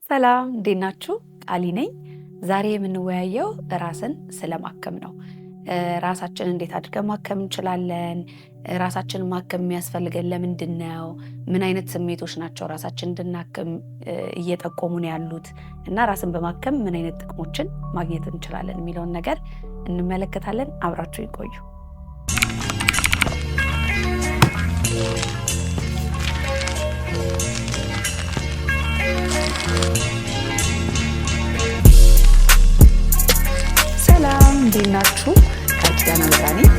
ሰላም እንዴት ናችሁ? ቃሊ ነኝ። ዛሬ የምንወያየው ራስን ስለማከም ነው። ራሳችንን እንዴት አድርገን ማከም እንችላለን? ራሳችንን ማከም የሚያስፈልገን ለምንድን ነው? ምን አይነት ስሜቶች ናቸው ራሳችንን እንድናክም እየጠቆሙን ያሉት? እና ራስን በማከም ምን አይነት ጥቅሞችን ማግኘት እንችላለን የሚለውን ነገር እንመለከታለን። አብራችሁ ይቆዩ። ሰላም እንዴት ናችሁ? ቃል ኪዳን አበራ ነኝ።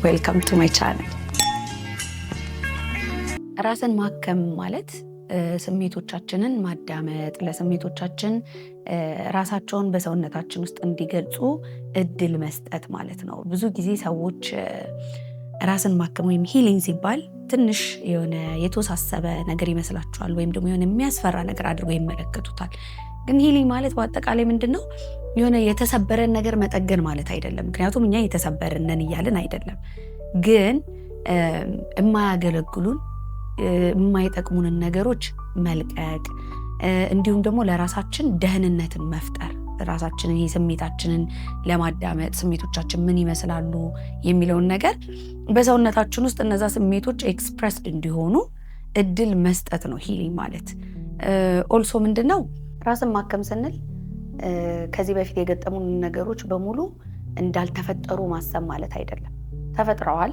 ዌልካም ቱ ማይ ቻናል። ራስን ማከም ማለት ስሜቶቻችንን ማዳመጥ፣ ለስሜቶቻችን ራሳቸውን በሰውነታችን ውስጥ እንዲገልጹ እድል መስጠት ማለት ነው። ብዙ ጊዜ ሰዎች ራስን ማከም ወይም ሂሊንግ ሲባል ትንሽ የሆነ የተወሳሰበ ነገር ይመስላችኋል፣ ወይም ደግሞ የሆነ የሚያስፈራ ነገር አድርገው ይመለከቱታል። ግን ሂሊንግ ማለት በአጠቃላይ ምንድን ነው? የሆነ የተሰበረን ነገር መጠገን ማለት አይደለም። ምክንያቱም እኛ የተሰበርነን እያልን አይደለም። ግን የማያገለግሉን የማይጠቅሙንን ነገሮች መልቀቅ፣ እንዲሁም ደግሞ ለራሳችን ደህንነትን መፍጠር፣ ራሳችንን የስሜታችንን ለማዳመጥ ስሜቶቻችን ምን ይመስላሉ የሚለውን ነገር በሰውነታችን ውስጥ እነዛ ስሜቶች ኤክስፕረስድ እንዲሆኑ እድል መስጠት ነው ሂሊንግ ማለት። ኦልሶ ምንድነው ራስን ማከም ስንል ከዚህ በፊት የገጠሙን ነገሮች በሙሉ እንዳልተፈጠሩ ማሰብ ማለት አይደለም። ተፈጥረዋል፣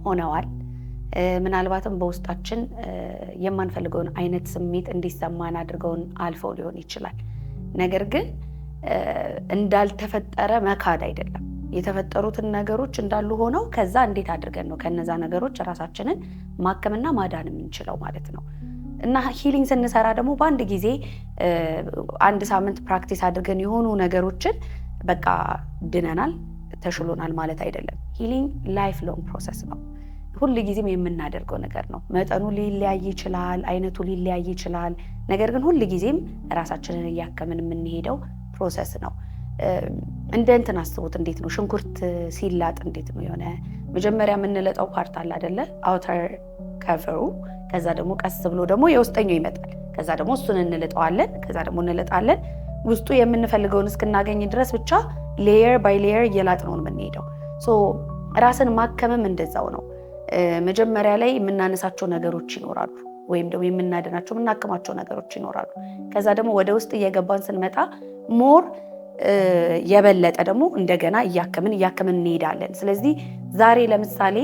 ሆነዋል። ምናልባትም በውስጣችን የማንፈልገውን አይነት ስሜት እንዲሰማን አድርገውን አልፈው ሊሆን ይችላል። ነገር ግን እንዳልተፈጠረ መካድ አይደለም። የተፈጠሩትን ነገሮች እንዳሉ ሆነው ከዛ እንዴት አድርገን ነው ከነዛ ነገሮች ራሳችንን ማከምና ማዳን የምንችለው ማለት ነው። እና ሂሊንግ ስንሰራ ደግሞ በአንድ ጊዜ አንድ ሳምንት ፕራክቲስ አድርገን የሆኑ ነገሮችን በቃ ድነናል፣ ተሽሎናል ማለት አይደለም። ሂሊንግ ላይፍ ሎንግ ፕሮሰስ ነው። ሁል ጊዜም የምናደርገው ነገር ነው። መጠኑ ሊለያይ ይችላል፣ አይነቱ ሊለያይ ይችላል። ነገር ግን ሁል ጊዜም ራሳችንን እያከምን የምንሄደው ፕሮሰስ ነው። እንደ እንትን አስቡት። እንዴት ነው ሽንኩርት ሲላጥ እንዴት ነው የሆነ መጀመሪያ የምንለጠው ፓርት አለ አይደለ? አውተር ከቨሩ፣ ከዛ ደግሞ ቀስ ብሎ ደግሞ የውስጠኛው ይመጣል። ከዛ ደግሞ እሱን እንልጠዋለን፣ ከዛ ደግሞ እንልጣለን። ውስጡ የምንፈልገውን እስክናገኝ ድረስ ብቻ ሌየር ባይ ሌየር እየላጥ ነው የምንሄደው። ራስን ማከምም እንደዛው ነው። መጀመሪያ ላይ የምናነሳቸው ነገሮች ይኖራሉ፣ ወይም ደግሞ የምናድናቸው የምናክማቸው ነገሮች ይኖራሉ። ከዛ ደግሞ ወደ ውስጥ እየገባን ስንመጣ ሞር የበለጠ ደግሞ እንደገና እያከምን እንሄዳለን። ስለዚህ ዛሬ ለምሳሌ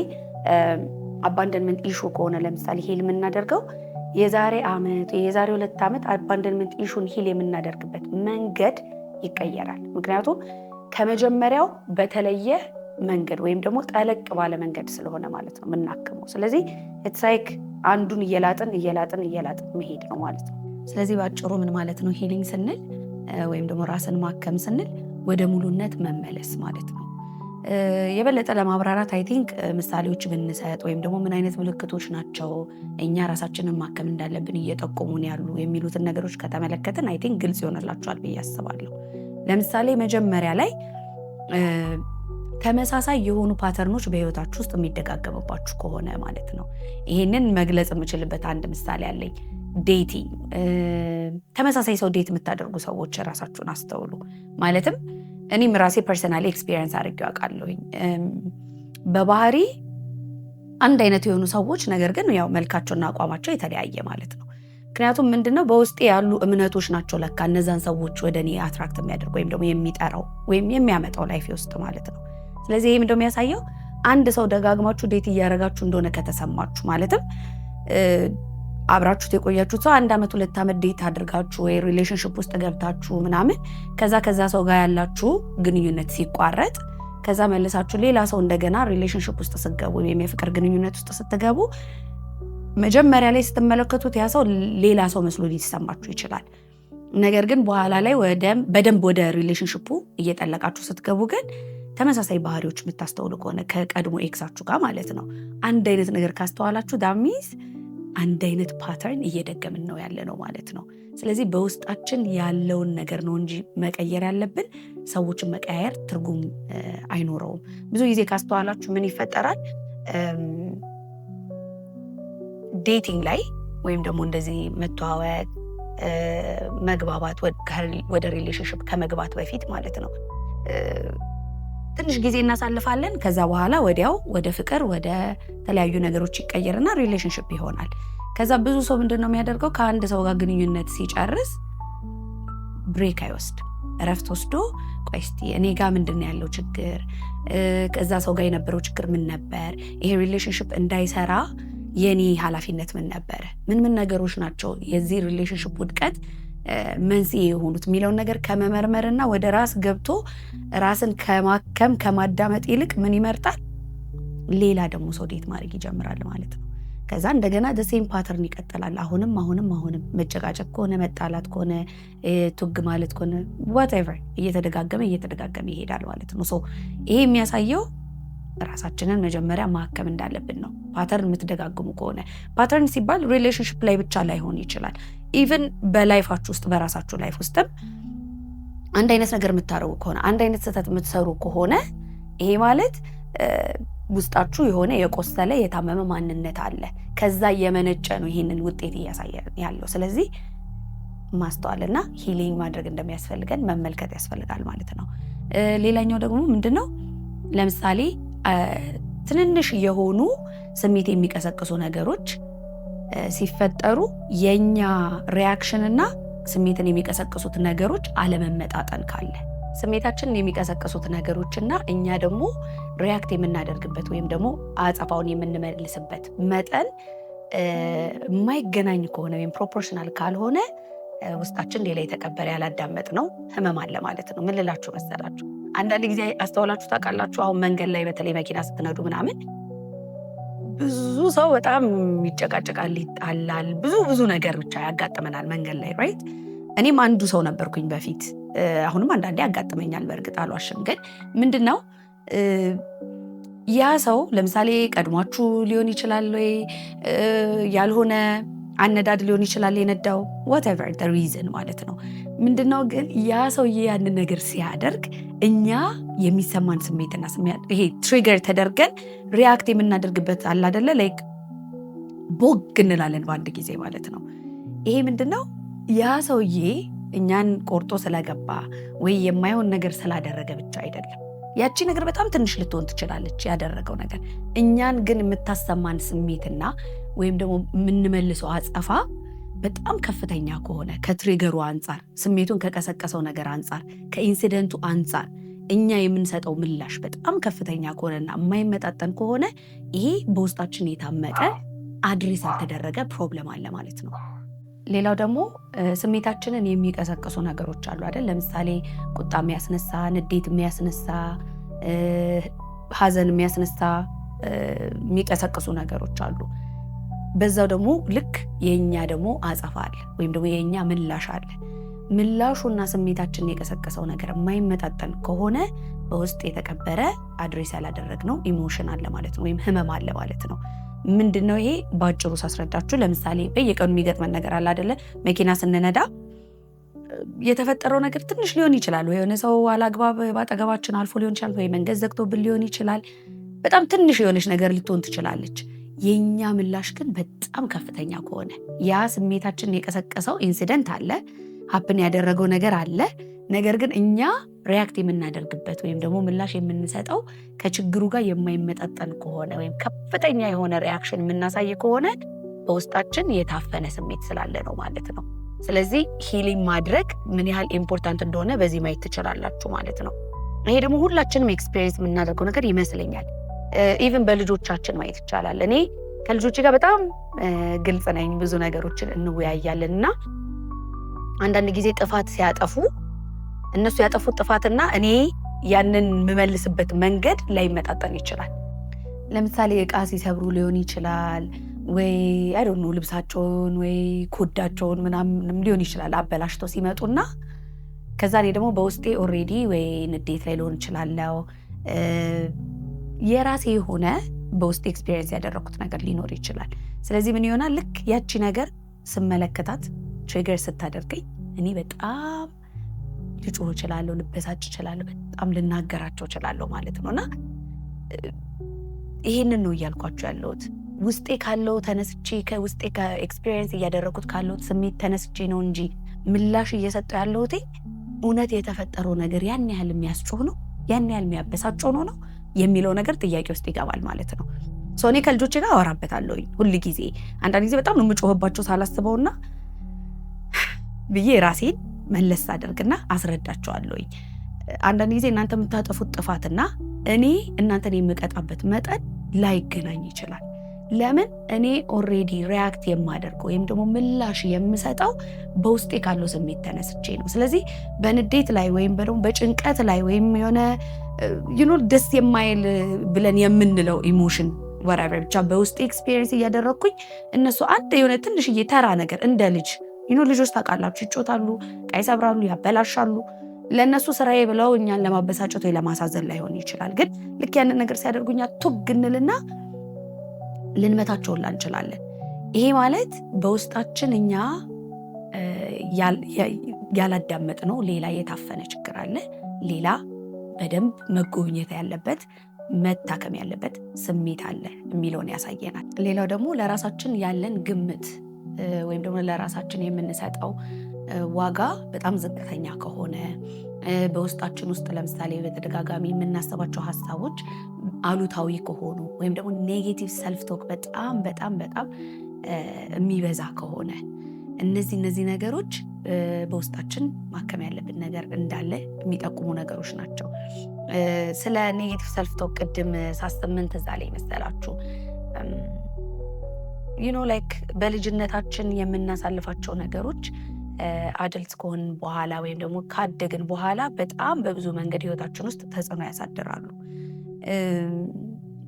አባንደንመንት ኢሹ ከሆነ ለምሳሌ ሂል የምናደርገው የዛሬ ዓመት የዛሬ 2 ዓመት አባንደንመንት ኢሹን ሂል የምናደርግበት መንገድ ይቀየራል። ምክንያቱም ከመጀመሪያው በተለየ መንገድ ወይም ደግሞ ጠለቅ ባለ መንገድ ስለሆነ ማለት ነው የምናክመው። ስለዚህ ኢትሳይክ አንዱን እየላጥን መሄድ ነው ማለት ነው። ስለዚህ ባጭሩ ምን ማለት ነው ሂሊንግ ስንል ወይም ደግሞ ራስን ማከም ስንል ወደ ሙሉነት መመለስ ማለት ነው። የበለጠ ለማብራራት አይ ቲንክ ምሳሌዎች ብንሰጥ ወይም ደግሞ ምን አይነት ምልክቶች ናቸው እኛ ራሳችንን ማከም እንዳለብን እየጠቆሙን ያሉ የሚሉትን ነገሮች ከተመለከትን አይ ቲንክ ግልጽ ይሆንላችኋል ብዬ አስባለሁ። ለምሳሌ መጀመሪያ ላይ ተመሳሳይ የሆኑ ፓተርኖች በህይወታችሁ ውስጥ የሚደጋገምባችሁ ከሆነ ማለት ነው። ይሄንን መግለጽ የምችልበት አንድ ምሳሌ አለኝ። ዴቲንግ፣ ተመሳሳይ ሰው ዴት የምታደርጉ ሰዎች ራሳችሁን አስተውሉ። ማለትም እኔም ራሴ ፐርሰናሊ ኤክስፒሪየንስ አድርጌው አውቃለሁኝ። በባህሪ አንድ አይነት የሆኑ ሰዎች ነገር ግን ያው መልካቸውና አቋማቸው የተለያየ ማለት ነው። ምክንያቱም ምንድነው በውስጤ ያሉ እምነቶች ናቸው ለካ እነዛን ሰዎች ወደ እኔ አትራክት የሚያደርጉ ወይም ደግሞ የሚጠራው ወይም የሚያመጣው ላይፍ ውስጥ ማለት ነው። ስለዚህ ይሄም እንደው የሚያሳየው አንድ ሰው ደጋግማችሁ ዴት እያደረጋችሁ እንደሆነ ከተሰማችሁ ማለትም አብራችሁት የቆያችሁት ሰው 1 ዓመት 2 ዓመት ዴት አድርጋችሁ ወይ ሪሌሽንሺፕ ውስጥ ገብታችሁ ምናምን ከዛ ሰው ጋር ያላችሁ ግንኙነት ሲቋረጥ ከዛ መልሳችሁ ሌላ ሰው እንደገና ሪሌሽንሺፕ ውስጥ ስትገቡ ወይም የፍቅር ግንኙነት ውስጥ ስትገቡ መጀመሪያ ላይ ስትመለከቱት ያ ሰው ሌላ ሰው መስሎ ሊሰማችሁ ይችላል። ነገር ግን በኋላ ላይ በደንብ ወደ ሪሌሽንሺፑ እየጠለቃችሁ ስትገቡ ግን ተመሳሳይ ባህሪዎች የምታስተውሉ ከሆነ ከቀድሞ ኤክሳችሁ ጋር ማለት ነው አንድ አይነት ነገር ካስተዋላችሁ ዳሚስ አንድ አይነት ፓተርን እየደገምን ነው ያለ ነው ማለት ነው። ስለዚህ በውስጣችን ያለውን ነገር ነው እንጂ መቀየር ያለብን ሰዎችን መቀየር ትርጉም አይኖረውም። ብዙ ጊዜ ካስተዋላችሁ ምን ይፈጠራል? ዴቲንግ ላይ ወይም ደግሞ እንደዚህ መተዋወቅ፣ መግባባት ወደ ሪሌሽንሽፕ ከመግባት በፊት ማለት ነው ትንሽ ጊዜ እናሳልፋለን። ከዛ በኋላ ወዲያው ወደ ፍቅር ወደ ተለያዩ ነገሮች ይቀየርና ሪሌሽንሽፕ ይሆናል። ከዛ ብዙ ሰው ምንድነው የሚያደርገው? ከአንድ ሰው ጋር ግንኙነት ሲጨርስ ብሬክ አይወስድ፣ እረፍት ወስዶ ቆይ እስቲ እኔ ጋር ምንድነው ያለው ችግር፣ ከዛ ሰው ጋር የነበረው ችግር ምን ነበር፣ ይሄ ሪሌሽንሽፕ እንዳይሰራ የኔ ኃላፊነት ምን ነበር፣ ምን ነገሮች ናቸው የዚህ ሪሌሽንሽፕ ውድቀት መንስኤ የሆኑት የሚለውን ነገር ከመመርመርና ወደ ራስ ገብቶ ራስን ከማከም ከማዳመጥ ይልቅ ምን ይመርጣል? ሌላ ደግሞ ሰው ዴት ማድረግ ይጀምራል ማለት ነው። ከዛ እንደገና ሴም ፓተርን ይቀጥላል። አሁንም መጨቃጨቅ ከሆነ መጣላት ከሆነ ቱግ ማለት ከሆነ ዋትኤቨር እየተደጋገመ ይሄዳል ማለት ነው። ይሄ የሚያሳየው ራሳችንን መጀመሪያ ማከም እንዳለብን ነው። ፓተርን የምትደጋግሙ ከሆነ ፓተርን ሲባል ሪሌሽንሽፕ ላይ ብቻ ላይሆን ይችላል። ኢቭን በላይፋችሁ ውስጥ በራሳችሁ ላይፍ ውስጥም አንድ አይነት ነገር የምታረጉ ከሆነ አንድ አይነት ስህተት የምትሰሩ ከሆነ ይሄ ማለት ውስጣችሁ የሆነ የቆሰለ የታመመ ማንነት አለ። ከዛ የመነጨ ነው ይሄንን ውጤት እያሳየ ያለው። ስለዚህ ማስተዋልና ሂሊንግ ማድረግ እንደሚያስፈልገን መመልከት ያስፈልጋል ማለት ነው። ሌላኛው ደግሞ ምንድነው? ለምሳሌ ትንንሽ የሆኑ ስሜት የሚቀሰቅሱ ነገሮች ሲፈጠሩ የኛ ሪያክሽን እና ስሜትን የሚቀሰቅሱት ነገሮች አለመመጣጠን ካለ ስሜታችንን የሚቀሰቅሱት ነገሮችና እኛ ደግሞ ሪያክት የምናደርግበት ወይም ደግሞ አጸፋውን የምንመልስበት መጠን የማይገናኝ ከሆነ ወይም ፕሮፖርሽናል ካልሆነ ውስጣችን ሌላ የተቀበረ ያላዳመጥ ነው ህመም አለ ማለት ነው። ምን ልላችሁ መሰላችሁ? አንዳንድ ጊዜ አስተውላችሁ ታውቃላችሁ? አሁን መንገድ ላይ በተለይ መኪና ስትነዱ ምናምን ብዙ ሰው በጣም ይጨቃጨቃል፣ ይጣላል፣ ብዙ ነገር ብቻ ያጋጥመናል መንገድ ላይ ራይት። እኔም አንዱ ሰው ነበርኩኝ በፊት። አሁንም አንዳንዴ ያጋጥመኛል፣ በእርግጥ አልዋሽም። ግን ምንድነው ያ ሰው ለምሳሌ ቀድሟችሁ ሊሆን ይችላል ወይ ያልሆነ አነዳድ ሊሆን ይችላል የነዳው whatever the reason ማለት ነው። ምንድነው ግን ያ ሰውዬ ያንን ነገር ሲያደርግ እኛ የሚሰማን ስሜትና ይሄ ትሪገር ተደርገን ሪያክት የምናደርግበት አለ አይደለ? ላይክ ቦግ እንላለን በአንድ ጊዜ ማለት ነው። ይሄ ምንድነው ያ ሰውዬ እኛን ቆርጦ ስለገባ ወይ የማይሆን ነገር ስላደረገ ብቻ አይደለም። ያቺ ነገር በጣም ትንሽ ልትሆን ትችላለች ያደረገው ነገር። እኛን ግን የምታሰማን ስሜትና ወይም ደግሞ የምንመልሰው አጸፋ በጣም ከፍተኛ ከሆነ ከትሪገሩ አንጻር፣ ስሜቱን ከቀሰቀሰው ነገር አንጻር፣ ከኢንሲደንቱ አንጻር እኛ የምንሰጠው ምላሽ በጣም ከፍተኛ ከሆነና የማይመጣጠን ከሆነ ይሄ በውስጣችን የታመቀ አድሬስ ያልተደረገ ፕሮብለም አለ ማለት ነው። ሌላው ደግሞ ስሜታችንን የሚቀሰቅሱ ነገሮች አሉ አይደል? ለምሳሌ ቁጣ የሚያስነሳ፣ ንዴት የሚያስነሳ፣ ሀዘን የሚያስነሳ የሚቀሰቅሱ ነገሮች አሉ። በዛው ደግሞ ልክ የኛ ደግሞ አጸፋ አለ ወይም ደግሞ የኛ ምላሽ አለ። ምላሹና ስሜታችንን የቀሰቀሰው ነገር የማይመጣጠን ከሆነ በውስጥ የተቀበረ አድሬስ ያላደረግነው ኢሞሽን አለ ማለት ነው፣ ወይም ህመም አለ ማለት ነው። ምንድነው ይሄ? ባጭሩ ሳስረዳችሁ፣ ለምሳሌ በየቀኑ የሚገጥመን ነገር አለ አይደለ? መኪና ስንነዳ የተፈጠረው ነገር ትንሽ ሊሆን ይችላል። ወይ የሆነ ሰው አላግባብ ባጠገባችን አልፎ ሊሆን ይችላል፣ ወይ መንገድ ዘግቶብን ሊሆን ይችላል። በጣም ትንሽ የሆነች ነገር ልትሆን ትችላለች። የኛ ምላሽ ግን በጣም ከፍተኛ ከሆነ ያ ስሜታችንን የቀሰቀሰው ኢንሲደንት አለ፣ ሀፕን ያደረገው ነገር አለ። ነገር ግን እኛ ሪያክት የምናደርግበት ወይም ደግሞ ምላሽ የምንሰጠው ከችግሩ ጋር የማይመጣጠን ከሆነ ወይም ከፍተኛ የሆነ ሪያክሽን የምናሳይ ከሆነ በውስጣችን የታፈነ ስሜት ስላለ ነው ማለት ነው። ስለዚህ ሂሊንግ ማድረግ ምን ያህል ኢምፖርታንት እንደሆነ በዚህ ማየት ትችላላችሁ ማለት ነው። ይሄ ደግሞ ሁላችንም ኤክስፔሪየንስ የምናደርገው ነገር ይመስለኛል። ኢቭን በልጆቻችን ማየት ይቻላል። እኔ ከልጆቼ ጋር በጣም ግልጽ ነኝ፣ ብዙ ነገሮችን እንወያያለን እና አንዳንድ ጊዜ ጥፋት ሲያጠፉ እነሱ ያጠፉት ጥፋትና እኔ ያንን የምመልስበት መንገድ ላይመጣጠን ይችላል። ለምሳሌ ዕቃ ሲሰብሩ ሊሆን ይችላል፣ ወይ አይ ዶንት ኖ ልብሳቸውን ወይ ኮዳቸውን ምናምን ሊሆን ይችላል አበላሽተው ሲመጡና ከዛ እኔ ደግሞ በውስጤ ኦልሬዲ ወይ ንዴት ላይ ሊሆን ይችላል፣ የራሴ የሆነ በውስጥ ኤክስፒሪየንስ ያደረኩት ነገር ሊኖር ይችላል። ስለዚህ ምን ይሆናል ልክ ያቺ ነገር ስመለከታት ትሪገር ስታደርገኝ እኔ በጣም ልጮህ እችላለሁ፣ ልበሳጭ እችላለሁ፣ በጣም ልናገራቸው እችላለሁ ማለት ነውና ይሄንን ነው እያልኳቸው ያለሁት። ውስጤ ካለው ተነስቼ ከውስጤ ከኤክስፒሪየንስ እያደረኩት ካለው ስሜት ተነስቼ ነው እንጂ ምላሽ እየሰጠው ያለሁት እውነት የተፈጠረው ነገር ያን ያህል የሚያስጮህ ነው ያን ያህል የሚያበሳጨው ነው የሚለው ነገር ጥያቄ ውስጥ ይገባል ማለት ነው። እኔ ከልጆቼ ጋር አወራበታለሁ ሁሉ ጊዜ። አንዳንድ ጊዜ በጣም ነው የምጮህባቸው ሳላስበውና ብዬ ራሴን መለስ አደርግና አስረዳቸዋለሁ። አንዳንድ ጊዜ እናንተ የምታጠፉት ጥፋትና እኔ እናንተን የምቀጣበት መጠን ላይገናኝ ይችላል። ለምን እኔ ኦልሬዲ ሪያክት የማደርገው ወይም ደግሞ ምላሽ የምሰጠው በውስጤ ካለው ስሜት ተነስቼ ነው። ስለዚህ በንዴት ላይ ወይም ደግሞ በጭንቀት ላይ ወይም የሆነ ደስ የማይል ብለን የምንለው ኢሞሽን whatever ብቻ በውስጤ ኤክስፒሪየንስ እያደረኩኝ እነሱ አንድ የሆነ ትንሽዬ ተራ ነገር እንደ ልጅ ልጆች ታውቃላችሁ ይጮታሉ፣ ቃይ ሰብራሉ፣ ያበላሻሉ። ለነሱ ስራዬ ብለው እኛን ለማበሳጨት ወይ ለማሳዘን ላይሆን ይችላል። ግን ልክ ያንን ነገር ሲያደርጉኛ ቱግንልና ልንመታቸው እንችላለን። ይሄ ማለት በውስጣችን እኛ ያላዳመጥነው ሌላ የታፈነ ችግር አለ፣ ሌላ በደንብ መጎብኘት ያለበት መታከም ያለበት ስሜት አለ የሚለውን ያሳየናል። ሌላው ደግሞ ለራሳችን ያለን ግምት ወይም ደግሞ ለራሳችን የምንሰጠው ዋጋ በጣም ዝቅተኛ ከሆነ በውስጣችን ውስጥ ለምሳሌ በተደጋጋሚ የምናስባቸው ሀሳቦች አሉታዊ ከሆኑ ወይም ደግሞ ኔጌቲቭ ሰልፍ ቶክ በጣም በጣም በጣም የሚበዛ ከሆነ እነዚህ ነገሮች በውስጣችን ማከም ያለብን ነገር እንዳለ የሚጠቁሙ ነገሮች ናቸው። ስለ ኔጌቲቭ ሰልፍ ቶክ ቅድም ሳስተምንት እዛ ላይ መሰላችሁ ላይክ በልጅነታችን የምናሳልፋቸው ነገሮች አድልት ከሆን በኋላ ወይም ደግሞ ካደግን በኋላ በጣም በብዙ መንገድ ህይወታችን ውስጥ ተጽዕኖ ያሳድራሉ።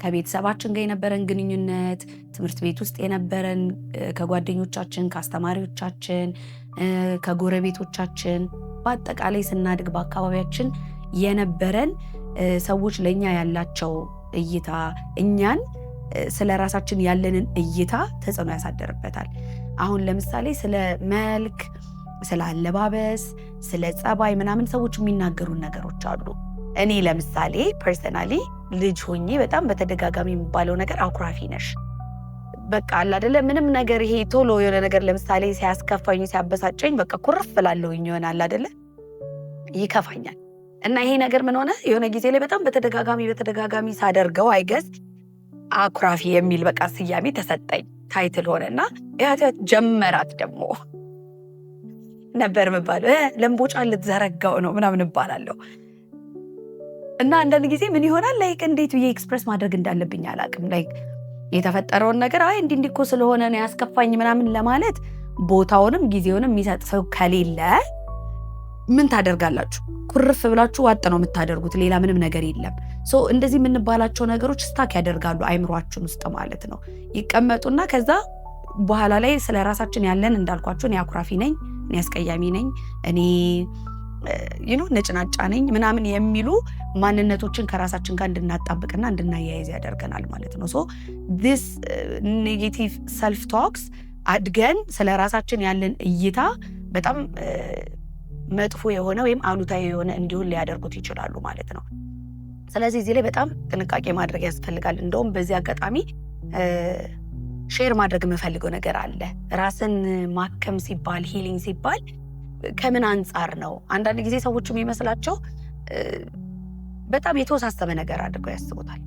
ከቤተሰባችን ጋር የነበረን ግንኙነት፣ ትምህርት ቤት ውስጥ የነበረን ከጓደኞቻችን፣ ከአስተማሪዎቻችን፣ ከጎረቤቶቻችን፣ በአጠቃላይ ስናድግ በአካባቢያችን የነበረን ሰዎች ለኛ ያላቸው እይታ እኛን ስለ ራሳችን ያለንን እይታ ተጽዕኖ ያሳደርበታል። አሁን ለምሳሌ ስለ መልክ፣ ስለ አለባበስ፣ ስለ ጸባይ ምናምን ሰዎች የሚናገሩ ነገሮች አሉ። እኔ ለምሳሌ ፐርሰናሊ ልጅ ሆኜ በጣም በተደጋጋሚ የሚባለው ነገር አኩራፊ ነሽ፣ በቃ አለ አይደለ ምንም ነገር ይሄ ቶሎ የሆነ ነገር ለምሳሌ ሲያስከፋኝ ሲያበሳጨኝ በቃ ኩርፍ እላለሁኝ ይሆናል አይደለ ይከፋኛል። እና ይሄ ነገር ምን ሆነ የሆነ ጊዜ ላይ በጣም በተደጋጋሚ ሳደርገው አይገስ አኩራፊ የሚል በቃ ስያሜ ተሰጠኝ፣ ታይትል ሆነና ያታት ጀመራት ደግሞ ነበር መባለው ለምቦጫ ልትዘረጋው ነው ምናምን እባላለሁ። እና አንዳንድ ጊዜ ምን ይሆናል ላይክ እንዴት ብዬ ኤክስፕረስ ማድረግ እንዳለብኝ አላውቅም። ላይክ የተፈጠረውን ነገር እንዲህ እኮ ስለሆነ ነው ያስከፋኝ ምናምን ለማለት ቦታውንም ጊዜውንም የሚሰጥ ሰው ከሌለ ምን ታደርጋላችሁ? ኩርፍ ብላችሁ ዋጥ ነው የምታደርጉት፣ ሌላ ምንም ነገር የለም። እንደዚህ የምንባላቸው ነገሮች ስታክ ያደርጋሉ አይምሯችን ውስጥ ማለት ነው። ይቀመጡና ከዛ በኋላ ላይ ስለ ራሳችን ያለን እንዳልኳችሁ እኔ አኩራፊ ነኝ፣ እኔ አስቀያሚ ነኝ፣ እኔ ነጭናጫ ነኝ ምናምን የሚሉ ማንነቶችን ከራሳችን ጋር እንድናጣብቅና እንድናያይዝ ያደርገናል ማለት ነው። this negative self talks አድገን ስለ ራሳችን ያለን እይታ በጣም መጥፎ የሆነ ወይም አሉታዊ የሆነ እንዲሆን ሊያደርጉት ይችላሉ ማለት ነው። ስለዚህ እዚህ ላይ በጣም ጥንቃቄ ማድረግ ያስፈልጋል። እንደውም በዚህ አጋጣሚ ሼር ማድረግ የምፈልገው ነገር አለ። ራስን ማከም ሲባል ሂሊንግ ሲባል ከምን አንጻር ነው? አንዳንድ ጊዜ ሰዎች የሚመስላቸው በጣም የተወሳሰበ ነገር አድርገው ያስቡታል።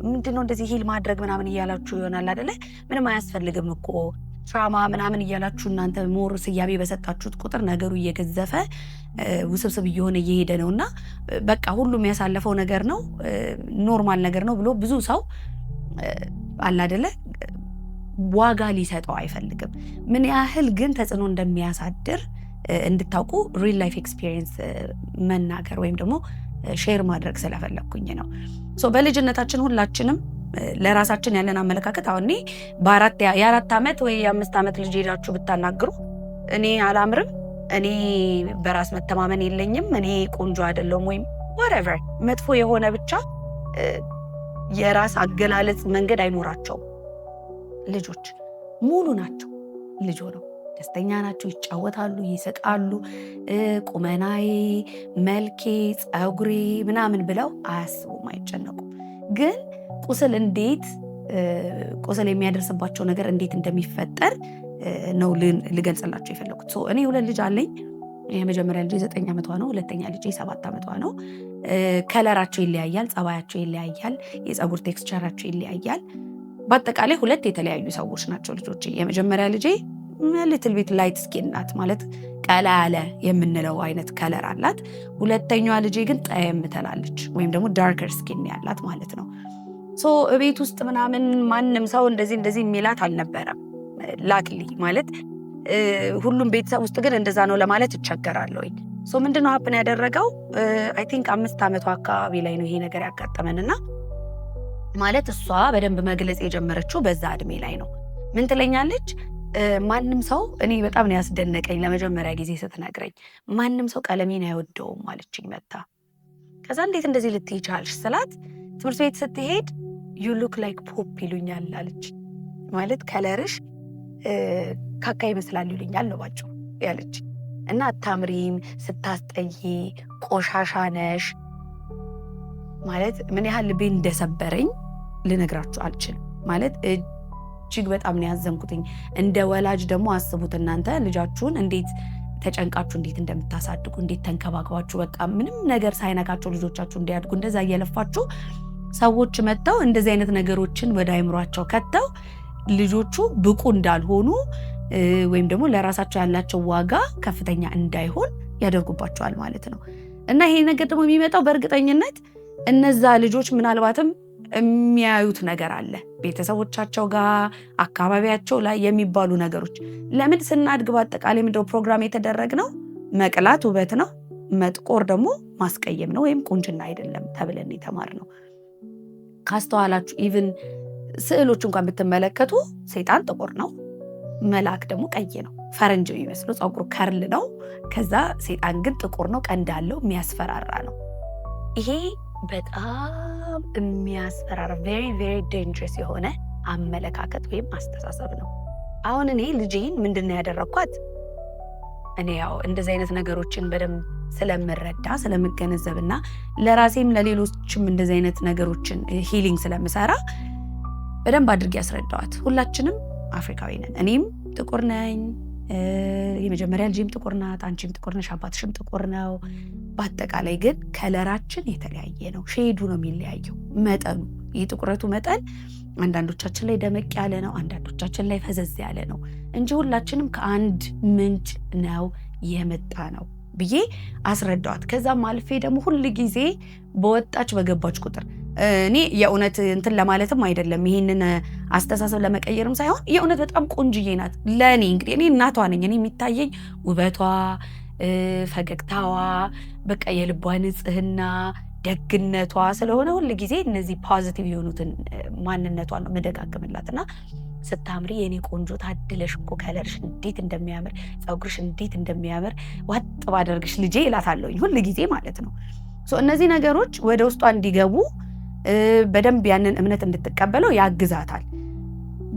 ምንድነው እንደዚህ ሂል ማድረግ ምናምን እያላችሁ ይሆናል አይደለ? ምንም አያስፈልግም እኮ ትራማ ምናምን እያላችሁ እናንተ ሞር ስያሜ በሰጣችሁት ቁጥር ነገሩ እየገዘፈ ውስብስብ እየሆነ እየሄደ ነውና በቃ ሁሉም ያሳለፈው ነገር ነው ኖርማል ነገር ነው ብሎ ብዙ ሰው አለ አይደለ ዋጋ ሊሰጠው አይፈልግም። ምን ያህል ግን ተጽዕኖ እንደሚያሳድር እንድታውቁ ሪል ላይፍ ኤክስፒሪየንስ መናገር ወይም ደግሞ ሼር ማድረግ ስለፈለኩኝ ነው። በልጅነታችን ሁላችንም ለራሳችን ያለን አመለካከት አሁን የአራት ዓመት ወይ የአምስት ዓመት ልጅ ሄዳችሁ ብታናግሩ እኔ አላምርም፣ እኔ በራስ መተማመን የለኝም፣ እኔ ቆንጆ አይደለም ወይም whatever መጥፎ የሆነ ብቻ የራስ አገላለጽ መንገድ አይኖራቸውም። ልጆች ሙሉ ናቸው። ልጅ ሆነው ደስተኛ ናቸው፣ ይጫወታሉ፣ ይስቃሉ። ቁመናዬ፣ መልኬ፣ ፀጉሬ ምናምን ብለው አያስቡም፣ አይጨነቁም። ግን ቁስል የሚያደርስባቸው ነገር እንዴት እንደሚፈጠር ነው ልገልጽላቸው የፈለኩት። እኔ 2 ልጅ አለኝ። የመጀመሪያ ልጅ 9 ዓመቷ ነው። ሁለተኛ ልጅ 7 ዓመቷ ነው። ከለራቸው ይለያያል፣ ጸባያቸው ይለያያል፣ የፀጉር ቴክስቸራቸው ይለያያል። በአጠቃላይ 2 የተለያዩ ሰዎች ናቸው ልጆቼ። የመጀመሪያ ልጄ ሊትል ቢት ላይት ስኪን ናት፣ ማለት ቀላ ያለ የምንለው አይነት ከለር አላት። ሁለተኛዋ ልጄ ግን ጠየም ትላለች፣ ወይም ደግሞ ዳርከር ስኪን ያላት ማለት ነው። ቤት ውስጥ ምናምን ማንም ሰው እንደዚህ የሚላት አልነበረም። ላክሊ ማለት ሁሉም ቤተሰብ ውስጥ ግን እንደዛ ነው ለማለት እቸገራለሁ። ምንድነው ሀፕን ያደረገው? አይ ቲንክ 5 ዓመቷ አካባቢ ላይ ነው ይሄ ነገር ያጋጠመንና ማለት እሷ በደንብ መግለጽ የጀመረችው በዛ እድሜ ላይ ነው። ምን ትለኛለች? ማንም ሰው እኔ በጣም ነው ያስደነቀኝ ለመጀመሪያ ጊዜ ስትነግረኝ፣ ማንም ሰው ቀለሜን አይወደውም አለችኝ መታ። ከዛ እንዴት እንደዚህ ልትይ ቻልሽ ስላት፣ ትምህርት ቤት ስትሄድ ዩ ሉክ ላይክ ፖፕ ይሉኛል አለች። ማለት ከለርሽ ካካ ይመስላል ይሉኛል ነው ባጭሩ ያለች። እና አታምሪም፣ ስታስጠይ፣ ቆሻሻ ነሽ ማለት ምን ያህል ልቤ እንደሰበረኝ ልነግራችሁ አልችልም። ማለት እጅግ በጣም ነው ያዘንኩትኝ። እንደ ወላጅ ደግሞ አስቡት እናንተ ልጃችሁን እንዴት ተጨንቃችሁ እንዴት እንደምታሳድጉ፣ እንዴት ተንከባከባችሁ፣ በቃ ምንም ነገር ሳይነካቸው ልጆቻችሁ እንዲያድጉ እንደዛ እየለፋችሁ ሰዎች መጥተው እንደዚህ አይነት ነገሮችን ወደ አይምሯቸው ከተው ልጆቹ ብቁ እንዳልሆኑ ወይም ደግሞ ለራሳቸው ያላቸው ዋጋ ከፍተኛ እንዳይሆን ያደርጉባቸዋል ማለት ነው። እና ይሄ ነገር ደግሞ የሚመጣው በእርግጠኝነት እነዛ ልጆች ምናልባትም የሚያዩት ነገር አለ ቤተሰቦቻቸው ጋር፣ አካባቢያቸው ላይ የሚባሉ ነገሮች። ለምን ስናድግ በአጠቃላይ ምንድነው ፕሮግራም የተደረግነው? መቅላት ውበት ነው፣ መጥቆር ደግሞ ማስቀየም ነው ወይም ቁንጅና አይደለም ተብለን የተማርነው። ካስተዋላችሁ ኢቭን ስዕሎች እንኳን ብትመለከቱ ሰይጣን ጥቁር ነው፣ መልአክ ደግሞ ቀይ ነው። ፈረንጅ የሚመስለው ፀጉሩ ከርል ነው። ከዛ ሰይጣን ግን ጥቁር ነው፣ ቀንድ አለው፣ የሚያስፈራራ ነው። ይሄ በጣም የሚያስፈራራ ቬሪ ቬሪ ዴንጀረስ የሆነ አመለካከት ወይም አስተሳሰብ ነው። አሁን እኔ ልጄን ምንድነው ያደረኳት? እኔ ያው እንደዚህ አይነት ነገሮችን በደንብ ስለምረዳ ስለምገነዘብና ለራሴም ለሌሎችም እንደዚህ አይነት ነገሮችን ሂሊንግ ስለምሰራ በደንብ አድርጌ ያስረዳዋት። ሁላችንም አፍሪካዊ ነን። እኔም ጥቁር ነኝ፣ የመጀመሪያ ልጅም ጥቁር ናት፣ አንቺም ጥቁር ነሽ፣ አባትሽም ጥቁር ነው። በአጠቃላይ ግን ከለራችን የተለያየ ነው። ሼዱ ነው የሚለያየው፣ መጠኑ፣ የጥቁረቱ መጠን አንዳንዶቻችን ላይ ደመቅ ያለ ነው፣ አንዳንዶቻችን ላይ ፈዘዝ ያለ ነው እንጂ ሁላችንም ከአንድ ምንጭ ነው የመጣ ነው ብዬ አስረዳዋት። ከዛም አልፌ ደግሞ ሁል ጊዜ በወጣች በገባች ቁጥር እኔ የእውነት እንትን ለማለትም አይደለም፣ ይሄንን አስተሳሰብ ለመቀየርም ሳይሆን የእውነት በጣም ቆንጅዬ ናት ለእኔ። እንግዲህ እኔ እናቷ ነኝ። እኔ የሚታየኝ ውበቷ፣ ፈገግታዋ፣ በቃ የልቧ ንጽህና፣ ደግነቷ ስለሆነ ሁል ጊዜ እነዚህ ፖዚቲቭ የሆኑትን ማንነቷን ነው መደጋግምላትና ስታምሪ የኔ ቆንጆ ታድለሽ እኮ ከለርሽ እንዴት እንደሚያምር፣ ፀጉርሽ እንዴት እንደሚያምር ዋጥ ባደርግሽ ልጄ እላታለሁኝ ሁል ጊዜ ማለት ነው። እነዚህ ነገሮች ወደ ውስጧ እንዲገቡ በደንብ ያንን እምነት እንድትቀበለው ያግዛታል።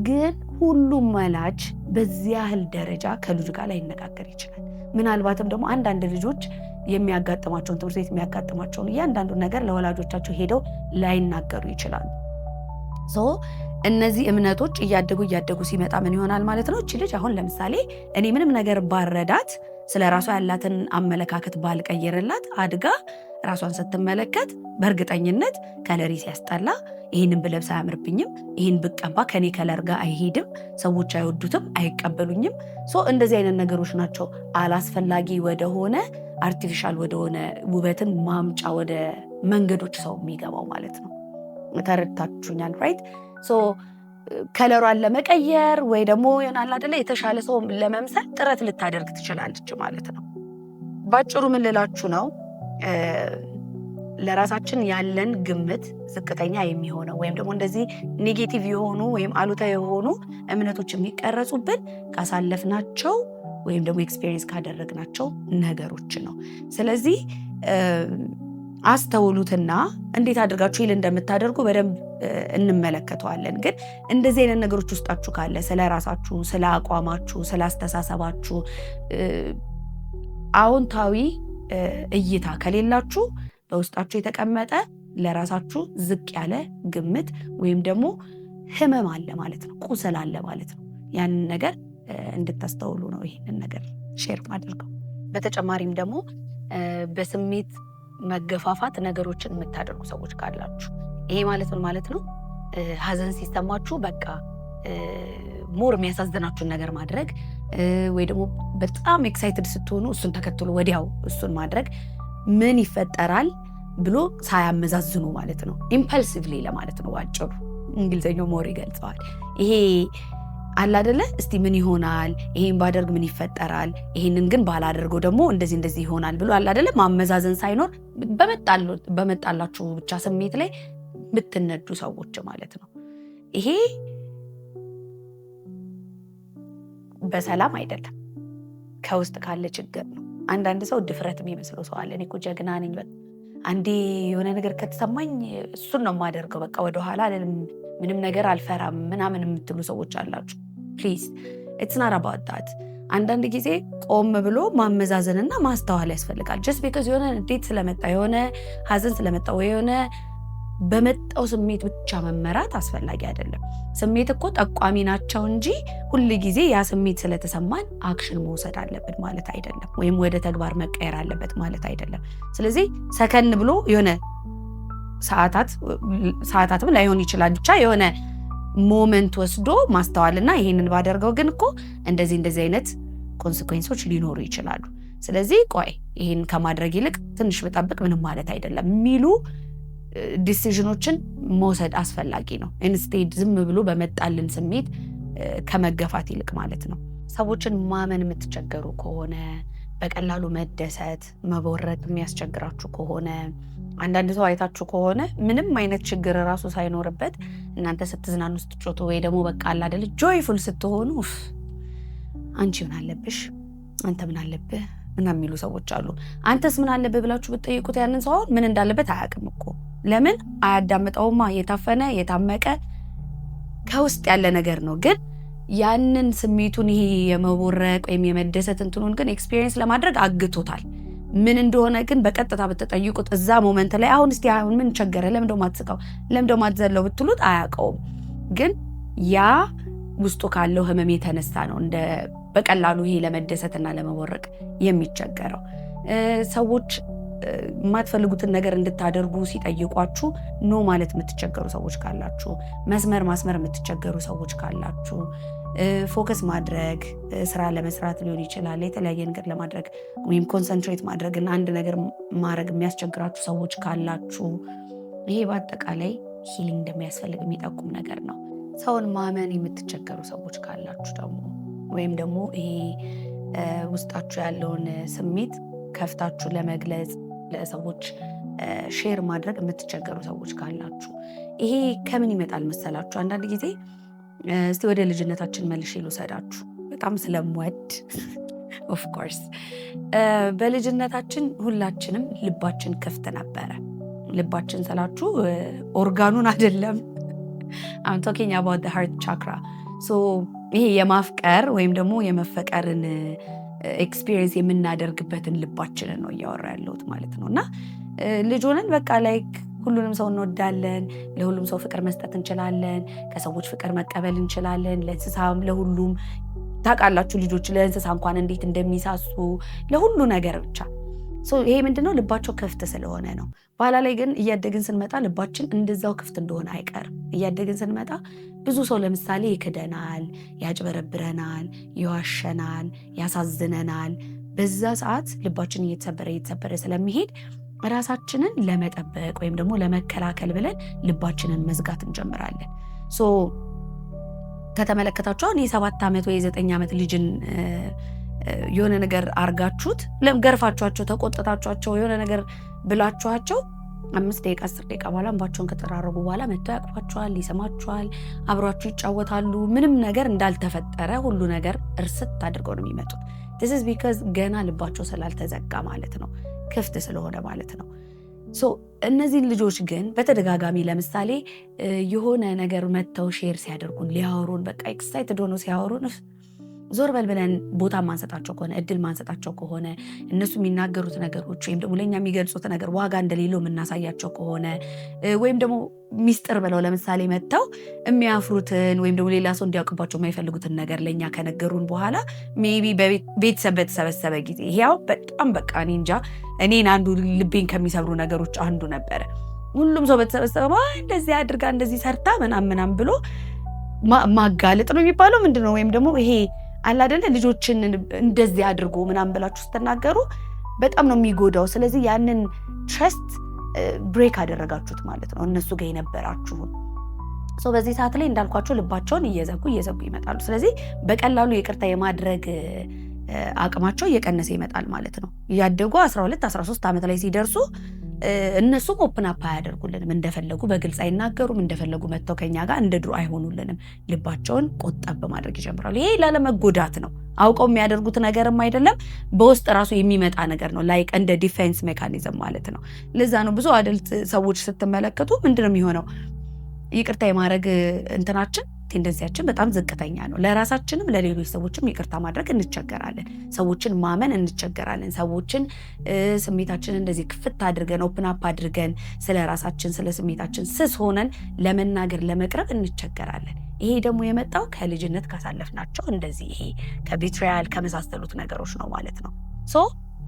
ግን ሁሉም ወላጅ በዚህ ያህል ደረጃ ከልጁ ጋር ላይነጋገር ይችላል። ምናልባትም ደግሞ አንዳንድ ልጆች የሚያጋጥማቸውን ትምህርት ቤት የሚያጋጥማቸውን እያንዳንዱን ነገር ለወላጆቻቸው ሄደው ላይናገሩ ይችላሉ። እነዚህ እምነቶች እያደጉ ሲመጣ ምን ይሆናል ማለት ነው? እቺ ልጅ አሁን ለምሳሌ እኔ ምንም ነገር ባረዳት፣ ስለ ራሷ ያላትን አመለካከት ባልቀየርላት፣ አድጋ ራሷን ስትመለከት በእርግጠኝነት ከለሪ ሲያስጠላ፣ ይህንን ብለብስ አያምርብኝም፣ ይህን ብቀባ ከኔ ከለር ጋር አይሄድም፣ ሰዎች አይወዱትም፣ አይቀበሉኝም። እንደዚህ አይነት ነገሮች ናቸው አላስፈላጊ ወደሆነ አርቲፊሻል ወደሆነ ውበትን ማምጫ ወደ መንገዶች ሰው የሚገባው ማለት ነው። ተረድታችሁኛል? ራይት ከለሯን ለመቀየር ወይ ደግሞ ይሆናል አይደለ የተሻለ ሰው ለመምሰል ጥረት ልታደርግ ትችላለች ማለት ነው። ባጭሩ ምን ልላችሁ ነው? ለራሳችን ያለን ግምት ዝቅተኛ የሚሆነው ወይም ደግሞ እንደዚህ ኔጌቲቭ የሆኑ ወይም አሉታዊ የሆኑ እምነቶች የሚቀረጹብን ካሳለፍናቸው ወይም ደግሞ ኤክስፔሪየንስ ካደረግናቸው ነገሮች ነው። ስለዚህ አስተውሉትና እንዴት አድርጋችሁ ሂል እንደምታደርጉ በደንብ እንመለከተዋለን። ግን እንደዚህ አይነት ነገሮች ውስጣችሁ ካለ ስለ ራሳችሁ፣ ስለ አቋማችሁ፣ ስለ አስተሳሰባችሁ አዎንታዊ እይታ ከሌላችሁ በውስጣችሁ የተቀመጠ ለራሳችሁ ዝቅ ያለ ግምት ወይም ደግሞ ህመም አለ ማለት ነው፣ ቁስል አለ ማለት ነው። ያንን ነገር እንድታስተውሉ ነው ይሄንን ነገር ሼር ማድረገው። በተጨማሪም ደግሞ በስሜት መገፋፋት ነገሮችን የምታደርጉ ሰዎች ካላችሁ ይሄ ማለት ምን ማለት ነው? ሀዘን ሲሰማችሁ በቃ ሞር የሚያሳዝናችሁን ነገር ማድረግ ወይ ደግሞ በጣም ኤክሳይትድ ስትሆኑ እሱን ተከትሎ ወዲያው እሱን ማድረግ ምን ይፈጠራል ብሎ ሳያመዛዝኑ ማለት ነው። ኢምፐልሲቭሊ ለማለት ነው ባጭሩ። እንግሊዘኛው ሞር ይገልጸዋል። ይሄ አለ አይደለ? እስቲ ምን ይሆናል፣ ይሄን ባደርግ ምን ይፈጠራል፣ ይሄንን ግን ባላደርገው ደግሞ እንደዚህ ይሆናል ብሎ አለ አይደለ? ማመዛዘን ሳይኖር በመጣላችሁ ብቻ ስሜት ላይ የምትነዱ ሰዎች ማለት ነው። ይሄ በሰላም አይደለም፣ ከውስጥ ካለ ችግር ነው። አንዳንድ ሰው ድፍረት የሚመስለው ሰው አለ። እኔ እኮ ጀግና ነኝ፣ አንዴ የሆነ ነገር ከተሰማኝ እሱን ነው የማደርገው፣ በቃ ወደኋላ ምንም ነገር አልፈራም ምናምን የምትሉ ሰዎች አላችሁ። ፕሊዝ ኢትስ ናት አባውት ዳት። አንዳንድ ጊዜ ቆም ብሎ ማመዛዘንና ማስተዋል ያስፈልጋል። ጀስት ቢኮዝ የሆነ ንዴት ስለመጣ የሆነ ሀዘን ስለመጣ ወይ የሆነ በመጣው ስሜት ብቻ መመራት አስፈላጊ አይደለም። ስሜት እኮ ጠቋሚ ናቸው እንጂ ሁል ጊዜ ያ ስሜት ስለተሰማን አክሽን መውሰድ አለበት ማለት አይደለም፣ ወይም ወደ ተግባር መቀየር አለበት ማለት አይደለም። ስለዚህ ሰከን ብሎ የሆነ ሰዓታትም ላይሆን ይችላል፣ ብቻ የሆነ ሞመንት ወስዶ ማስተዋልና ይሄንን ባደርገው ግን እኮ እንደዚህ አይነት ኮንሲኩዌንሶች ሊኖሩ ይችላሉ። ስለዚህ ቆይ ይሄን ከማድረግ ይልቅ ትንሽ ብጠብቅ ምንም ማለት አይደለም የሚሉ ዲሲዥኖችን መውሰድ አስፈላጊ ነው። ኢንስቴድ ዝም ብሎ በመጣልን ስሜት ከመገፋት ይልቅ ማለት ነው። ሰዎችን ማመን የምትቸገሩ ከሆነ፣ በቀላሉ መደሰት መቦረቅ የሚያስቸግራችሁ ከሆነ፣ አንዳንድ ሰው አይታችሁ ከሆነ ምንም አይነት ችግር ራሱ ሳይኖርበት እናንተ ስትዝናኑ ስትጮቱ ወይ ደግሞ በቃ አለ አይደል ጆይፉል ስትሆኑ አንቺ ምን አለብሽ አንተ ምን አለብህ ምናምን የሚሉ ሰዎች አሉ። አንተስ ምን አለብህ ብላችሁ ብትጠይቁት ያንን ሰው ምን እንዳለበት አያውቅም እኮ። ለምን አያዳምጠውማ። የታፈነ የታመቀ ከውስጥ ያለ ነገር ነው። ግን ያንን ስሜቱን ይሄ የመቦረቅ ወይም የመደሰት እንትኑን ግን ኤክስፒሪየንስ ለማድረግ አግቶታል። ምን እንደሆነ ግን በቀጥታ ብትጠይቁት እዛ ሞመንት ላይ አሁን እስቲ አሁን ምን ቸገረ፣ ለምን ደው ማትስቀው፣ ለምን ደው ማትዘለው ብትሉት አያውቀውም። ግን ያ ውስጡ ካለው ህመም የተነሳ ነው እንደ በቀላሉ ይሄ ለመደሰትና ለመቦረቅ የሚቸገረው። ሰዎች የማትፈልጉትን ነገር እንድታደርጉ ሲጠይቋችሁ ኖ ማለት የምትቸገሩ ሰዎች ካላችሁ፣ መስመር ማስመር የምትቸገሩ ሰዎች ካላችሁ፣ ፎከስ ማድረግ ስራ ለመስራት ሊሆን ይችላል፣ የተለያየ ነገር ለማድረግ ወይም ኮንሰንትሬት ማድረግና አንድ ነገር ማድረግ የሚያስቸግራችሁ ሰዎች ካላችሁ፣ ይሄ በአጠቃላይ ሂሊንግ እንደሚያስፈልግ የሚጠቁም ነገር ነው። ሰውን ማመን የምትቸገሩ ሰዎች ካላችሁ ደግሞ ወይም ደግሞ ይሄ ውስጣችሁ ያለውን ስሜት ከፍታችሁ ለመግለጽ ለሰዎች ሼር ማድረግ የምትቸገሩ ሰዎች ካላችሁ፣ ይሄ ከምን ይመጣል መሰላችሁ? አንዳንድ ጊዜ እስቲ ወደ ልጅነታችን መልሼ ልውሰዳችሁ በጣም ስለምወድ ኦፍ ኮርስ በልጅነታችን ሁላችንም ልባችን ክፍት ነበረ። ልባችን ስላችሁ ኦርጋኑን አይደለም፣ I'm talking about the heart chakra. so ይሄ የማፍቀር ወይም ደግሞ የመፈቀርን ኤክስፒሪየንስ የምናደርግበትን ልባችንን ነው እያወራ ያለሁት ማለት ነው። እና ልጅ ሆነን በቃ ላይክ ሁሉንም ሰው እንወዳለን፣ ለሁሉም ሰው ፍቅር መስጠት እንችላለን፣ ከሰዎች ፍቅር መቀበል እንችላለን፣ ለእንስሳም ለሁሉም። ታውቃላችሁ ልጆች ለእንስሳ እንኳን እንዴት እንደሚሳሱ ለሁሉ ነገር ብቻ። ይሄ ምንድነው? ልባቸው ክፍት ስለሆነ ነው። በኋላ ላይ ግን እያደግን ስንመጣ ልባችን እንደዛው ክፍት እንደሆነ አይቀርም። እያደግን ስንመጣ ብዙ ሰው ለምሳሌ ይክደናል፣ ያጭበረብረናል፣ ይዋሸናል፣ ያሳዝነናል። በዛ ሰዓት ልባችን እየተሰበረ ስለሚሄድ ራሳችንን ለመጠበቅ ወይም ደግሞ ለመከላከል ብለን ልባችንን መዝጋት እንጀምራለን። ከተመለከታችሁ አሁን የ7 ዓመት ወይ የ9 ዓመት ልጅን የሆነ ነገር አርጋችሁት ገርፋችኋቸው ተቆጥታችኋቸው የሆነ ነገር ብላችኋቸው 5 ደቂቃ 10 ደቂቃ በኋላ እንባቸውን ከተራረጉ በኋላ መጥተው ያቅፏችኋል፣ ይሰማችኋል፣ አብሯችሁ ይጫወታሉ። ምንም ነገር እንዳልተፈጠረ ሁሉ ነገር እርስት አድርገው ነው የሚመጡት። this is because ገና ልባቸው ስላልተዘጋ ማለት ነው፣ ክፍት ስለሆነ ማለት ነው። እነዚህን ልጆች ግን በተደጋጋሚ ለምሳሌ የሆነ ነገር መተው ሼር ሲያደርጉን ሊያወሩን በቃ ኤክሳይትድ ሆኖ ሲያወሩን ዞር በል ብለን ቦታ ማንሰጣቸው ከሆነ እድል ማንሰጣቸው ከሆነ እነሱ የሚናገሩት ነገሮች ወይም ደግሞ ለእኛ የሚገልጹት ነገር ዋጋ እንደሌለው የምናሳያቸው ከሆነ ወይም ደግሞ ሚስጥር ብለው ለምሳሌ መጥተው የሚያፍሩትን ወይም ደግሞ ሌላ ሰው እንዲያውቅባቸው የማይፈልጉትን ነገር ለእኛ ከነገሩን በኋላ ሜቢ ቤተሰብ በተሰበሰበ ጊዜ ይሄው በጣም በቃ እኔ እንጃ እኔን አንዱ ልቤን ከሚሰብሩ ነገሮች አንዱ ነበረ። ሁሉም ሰው በተሰበሰበ እንደዚህ አድርጋ እንደዚህ ሰርታ ምናምን ብሎ ማጋለጥ ነው የሚባለው ምንድነው? ወይም ደግሞ ይሄ አለ አይደለ ልጆችን እንደዚህ አድርጎ ምናምን ብላችሁ ስትናገሩ በጣም ነው የሚጎዳው። ስለዚህ ያንን ትረስት ብሬክ አደረጋችሁት ማለት ነው እነሱ ጋር የነበራችሁ። በዚህ ሰዓት ላይ እንዳልኳቸው ልባቸውን እየዘጉ ይመጣሉ። ስለዚህ በቀላሉ ይቅርታ የማድረግ አቅማቸው እየቀነሰ ይመጣል ማለት ነው። እያደጉ 12 13 ዓመት ላይ ሲደርሱ እነሱም ኦፕን አፕ አያደርጉልንም፣ እንደፈለጉ በግልጽ አይናገሩም፣ እንደፈለጉ መጥተው ከኛ ጋር እንደ ድሮ አይሆኑልንም። ልባቸውን ቆጠብ በማድረግ ይጀምራሉ። ይሄ ላለመጎዳት ነው፣ አውቀው የሚያደርጉት ነገርም አይደለም፣ በውስጥ ራሱ የሚመጣ ነገር ነው። ላይክ እንደ ዲፌንስ ሜካኒዝም ማለት ነው። ለዛ ነው ብዙ አደልት ሰዎች ስትመለከቱ ምንድነው የሚሆነው ይቅርታ የማድረግ እንትናችን ቴንደንሲያችን በጣም ዝቅተኛ ነው። ለራሳችንም ለሌሎች ሰዎችም ይቅርታ ማድረግ እንቸገራለን። ሰዎችን ማመን እንቸገራለን። ሰዎችን ስሜታችንን እንደዚህ ክፍት አድርገን ኦፕን አፕ አድርገን ስለ ራሳችን ስለ ስሜታችን ስስ ሆነን ለመናገር ለመቅረብ እንቸገራለን። ይሄ ደግሞ የመጣው ከልጅነት ካሳለፍናቸው እንደዚህ ይሄ ከቢትሪያል ከመሳሰሉት ነገሮች ነው ማለት ነው።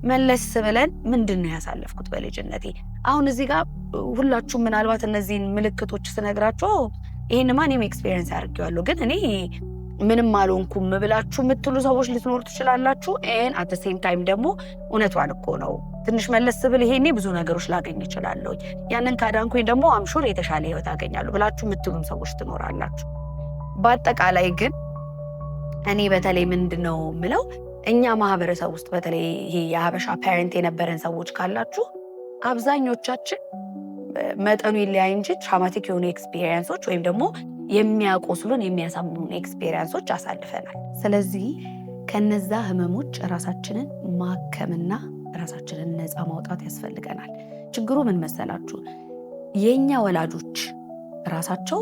መለስ ብለን ምንድነው ያሳለፍኩት በልጅነቴ? አሁን እዚህ ጋር ሁላችሁም ምናልባት እነዚህን ምልክቶች ስነግራችሁ ይሄን ማንም ኤክስፒሪየንስ አድርጌዋለሁ ግን እኔ ምንም አልሆንኩም ብላችሁ የምትሉ ሰዎች ልትኖሩ ትችላላችሁ። አት ዘ ሴም ታይም ደግሞ እውነቷን እኮ ነው ትንሽ መለስ ብል ይሄኔ ብዙ ነገሮች ላገኝ እችላለሁ፣ ያንን ካዳንኩኝ ደግሞ አምሹር የተሻለ ህይወት አገኛለሁ ብላችሁ የምትሉም ሰዎች ትኖራላችሁ። በአጠቃላይ ግን እኔ በተለይ ምንድነው ምለው እኛ ማህበረሰብ ውስጥ በተለይ ይሄ የሀበሻ ፓረንት የነበረን ሰዎች ካላችሁ አብዛኞቻችን መጠኑ ይለያይ እንጂ ትራውማቲክ የሆኑ ኤክስፒሪየንሶች ወይም ደግሞ የሚያቆስሉን የሚያሳምኑን ኤክስፒሪየንሶች አሳልፈናል። ስለዚህ ከነዛ ህመሞች ራሳችንን ማከምና ራሳችንን ነፃ ማውጣት ያስፈልገናል። ችግሩ ምን መሰላችሁ? የኛ ወላጆች ራሳቸው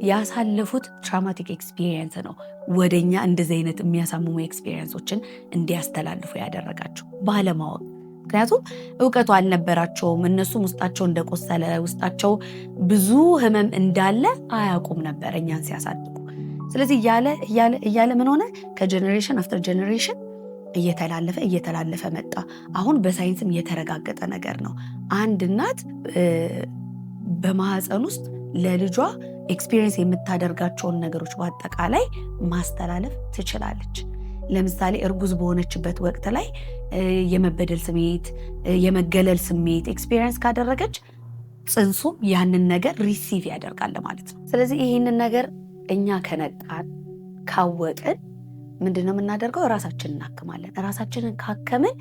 ያሳለፉት ትራውማቲክ ኤክስፒሪየንስ ነው ወደኛ እንደዚህ አይነት የሚያሳምሙ ኤክስፒሪየንሶችን እንዲያስተላልፉ ያደረጋቸው ባለማወቅ። ምክንያቱም እውቀቱ አልነበራቸውም። እነሱም ውስጣቸው እንደቆሰለ ውስጣቸው ብዙ ህመም እንዳለ አያውቁም ነበር እኛን ሲያሳድጉ። ስለዚህ እያለ ምን ሆነ? ከጀነሬሽን አፍተር ጀነሬሽን እየተላለፈ መጣ። አሁን በሳይንስም የተረጋገጠ ነገር ነው። አንድ እናት በማህፀን ውስጥ ለልጇ ኤክስፒሪየንስ የምታደርጋቸውን ነገሮች በአጠቃላይ ማስተላለፍ ትችላለች። ለምሳሌ እርጉዝ በሆነችበት ወቅት ላይ የመበደል ስሜት፣ የመገለል ስሜት ኤክስፒሪየንስ ካደረገች ጽንሱም ያንን ነገር ሪሲቭ ያደርጋል ማለት ነው። ስለዚህ ይህንን ነገር እኛ ከነቃን ካወቅን ምንድነው የምናደርገው? ራሳችንን እናክማለን። ራሳችንን ካከምን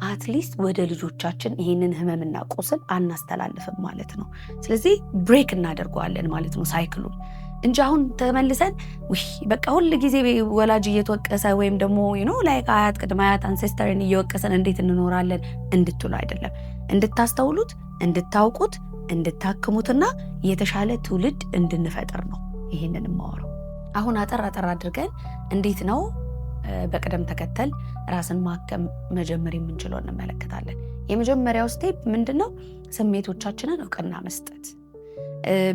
አትሊስት ወደ ልጆቻችን ይህንን ህመምና ቁስል አናስተላልፍም ማለት ነው። ስለዚህ ብሬክ እናደርገዋለን ማለት ነው ሳይክሉን እንጂ አሁን ተመልሰን በቃ ሁሉ ጊዜ ወላጅ እየተወቀሰ ወይም ደግሞ ላይክ አያት ቅድመ አያት አንሴስተርን እየወቀሰን እንዴት እንኖራለን እንድትሉ አይደለም። እንድታስተውሉት፣ እንድታውቁት፣ እንድታክሙትና የተሻለ ትውልድ እንድንፈጥር ነው ይሄንን ማወራው። አሁን አጠር አድርገን እንዴት ነው በቅደም ተከተል ራስን ማከም መጀመር የምንችለው እንመለከታለን። የመጀመሪያው ስቴፕ ምንድነው? ስሜቶቻችንን እውቅና መስጠት።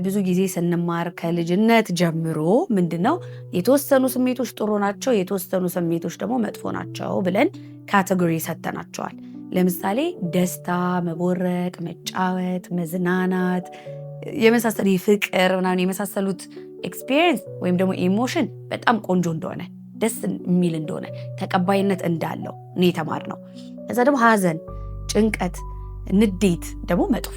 ብዙ ጊዜ ስንማር ከልጅነት ጀምሮ ምንድነው የተወሰኑ ስሜቶች ጥሩ ናቸው፣ የተወሰኑ ስሜቶች ደግሞ መጥፎ ናቸው ብለን ካቴጎሪ ሰተናቸዋል። ለምሳሌ ደስታ፣ መቦረቅ፣ መጫወት፣ መዝናናት የመሳሰሉ ፍቅር ምናምን የመሳሰሉት ኤክስፒሪየንስ ወይም ደግሞ ኢሞሽን በጣም ቆንጆ እንደሆነ ደስ የሚል እንደሆነ ተቀባይነት እንዳለው ነው የተማርነው። ከዛ ደግሞ ሀዘን፣ ጭንቀት፣ ንዴት ደግሞ መጥፎ፣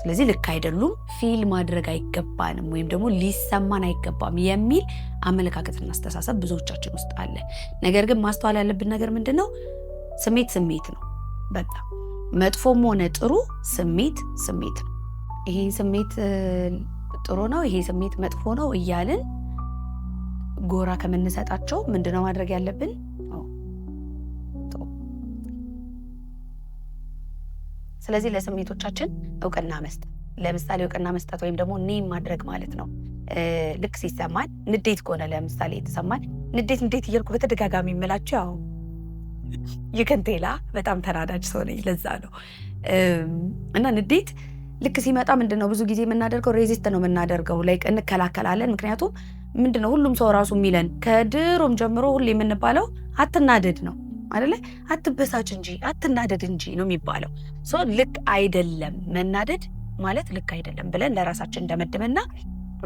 ስለዚህ ልክ አይደሉም፣ ፊል ማድረግ አይገባንም ወይም ደግሞ ሊሰማን አይገባም የሚል አመለካከትና አስተሳሰብ ብዙዎቻችን ውስጥ አለ። ነገር ግን ማስተዋል ያለብን ነገር ምንድነው? ስሜት ነው። በቃ መጥፎም ሆነ ጥሩ ስሜት ነው። ይሄ ስሜት ጥሩ ነው፣ ይሄ ስሜት መጥፎ ነው እያልን ጎራ ከምንሰጣቸው ምንድነው ማድረግ ያለብን? ስለዚህ ለስሜቶቻችን እውቅና መስጠት፣ ለምሳሌ እውቅና መስጠት ወይም ደግሞ ኔም ማድረግ ማለት ነው። ልክ ሲሰማን ንዴት ከሆነ ለምሳሌ የተሰማን ንዴት እያልኩ በተደጋጋሚ የምላችሁ ያው ይከንቴላ በጣም ተናዳጅ ሰው ነኝ፣ ለዛ ነው። እና ንዴት ልክ ሲመጣ ምንድነው ብዙ ጊዜ የምናደርገው ሬዚስት ነው የምናደርገው፣ ላይክ እንከላከላለን። ምክንያቱም ምንድነው ሁሉም ሰው ራሱ የሚለን ከድሮም ጀምሮ ሁሌ የምንባለው አትናደድ ነው አይደለ? አትበሳጭ እንጂ አትናደድ እንጂ ነው የሚባለው። ሶ ልክ አይደለም መናደድ ማለት ልክ አይደለም ብለን ለራሳችን እንደመድመና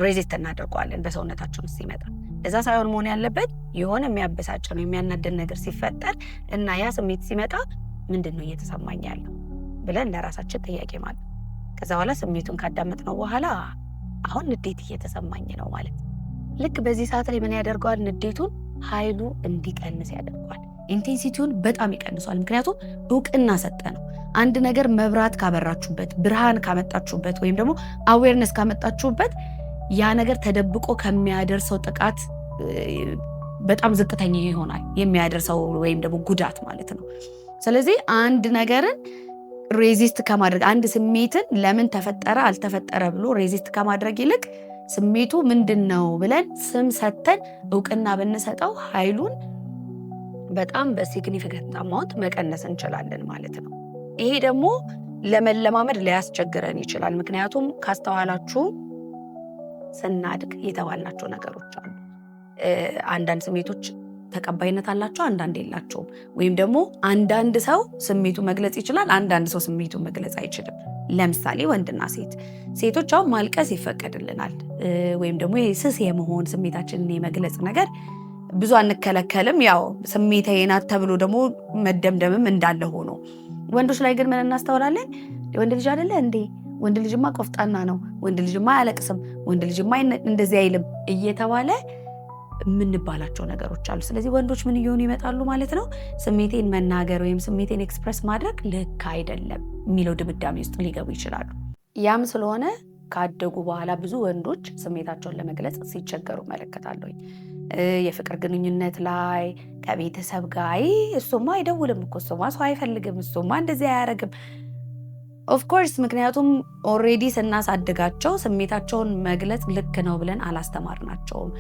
ሬዚስት እናደርገዋለን በሰውነታችን ውስጥ ሲመጣ። እዛ ሳይሆን መሆን ያለበት የሆነ የሚያበሳጭ ነው የሚያናደድ ነገር ሲፈጠር እና ያ ስሜት ሲመጣ ምንድነው እየተሰማኝ ያለው ብለን ለራሳችን ጥያቄ ማለት። ከዛ በኋላ ስሜቱን ካዳመጥነው በኋላ አሁን ንዴት እየተሰማኝ ነው ማለት። ልክ በዚህ ሰዓት ላይ ምን ያደርገዋል? ንዴቱን ኃይሉ እንዲቀንስ ያደርገዋል። ኢንቴንሲቲውን በጣም ይቀንሷል። ምክንያቱም እውቅና ሰጠ ነው። አንድ ነገር መብራት ካበራችሁበት፣ ብርሃን ካመጣችሁበት ወይም ደግሞ አዌርነስ ካመጣችሁበት ያ ነገር ተደብቆ ከሚያደርሰው ጥቃት በጣም ዝቅተኛ ይሆናል፣ የሚያደርሰው ወይም ደግሞ ጉዳት ማለት ነው። ስለዚህ አንድ ነገርን ሬዚስት ከማድረግ አንድ ስሜትን ለምን ተፈጠረ አልተፈጠረ ብሎ ሬዚስት ከማድረግ ይልቅ ስሜቱ ምንድነው ብለን ስም ሰተን እውቅና ብንሰጠው ኃይሉን በጣም በሲግኒፊካንት አማውንት መቀነስ እንችላለን ማለት ነው። ይሄ ደግሞ ለመለማመድ ሊያስቸግረን ይችላል። ምክንያቱም ካስተዋላችሁ ስናድግ የተባልናቸው ነገሮች አሉ። አንዳንድ ስሜቶች ተቀባይነት አላቸው፣ አንዳንድ የላቸውም። ወይም ደግሞ አንዳንድ ሰው ስሜቱ መግለጽ ይችላል፣ አንዳንድ ሰው ስሜቱ መግለጽ አይችልም። ለምሳሌ ወንድና ሴቶች አሁን ማልቀስ ይፈቀድልናል፣ ወይም ደግሞ ስስ የመሆን ስሜታችንን የመግለጽ ነገር ብዙ አንከለከልም። ያው ስሜታዊ ናት ተብሎ ደግሞ መደምደምም እንዳለ ሆኖ ወንዶች ላይ ግን ምን እናስተውላለን? ወንድ ልጅ አይደለ እንዴ? ወንድ ልጅማ ቆፍጣና ነው፣ ወንድ ልጅማ አያለቅስም፣ ወንድ ልጅማ እንደዚህ አይልም እየተባለ የምንባላቸው ነገሮች አሉ። ስለዚህ ወንዶች ምን እየሆኑ ይመጣሉ ማለት ነው? ስሜቴን መናገር ወይም ስሜቴን ኤክስፕረስ ማድረግ ልክ አይደለም የሚለው ድምዳሜ ውስጥ ሊገቡ ይችላሉ። ያም ስለሆነ ካደጉ በኋላ ብዙ ወንዶች ስሜታቸውን ለመግለጽ ሲቸገሩ መለከታለሁ። የፍቅር ግንኙነት ላይ ከቤተሰብ ጋር እሱማ አይደውልም እኮ፣ እሱማ ሰው አይፈልግም፣ እሱማ እንደዚህ አያደርግም። ኦፍኮርስ ምክንያቱም ኦልሬዲ ስናሳድጋቸው ስሜታቸውን መግለጽ ልክ ነው ብለን አላስተማርናቸውም።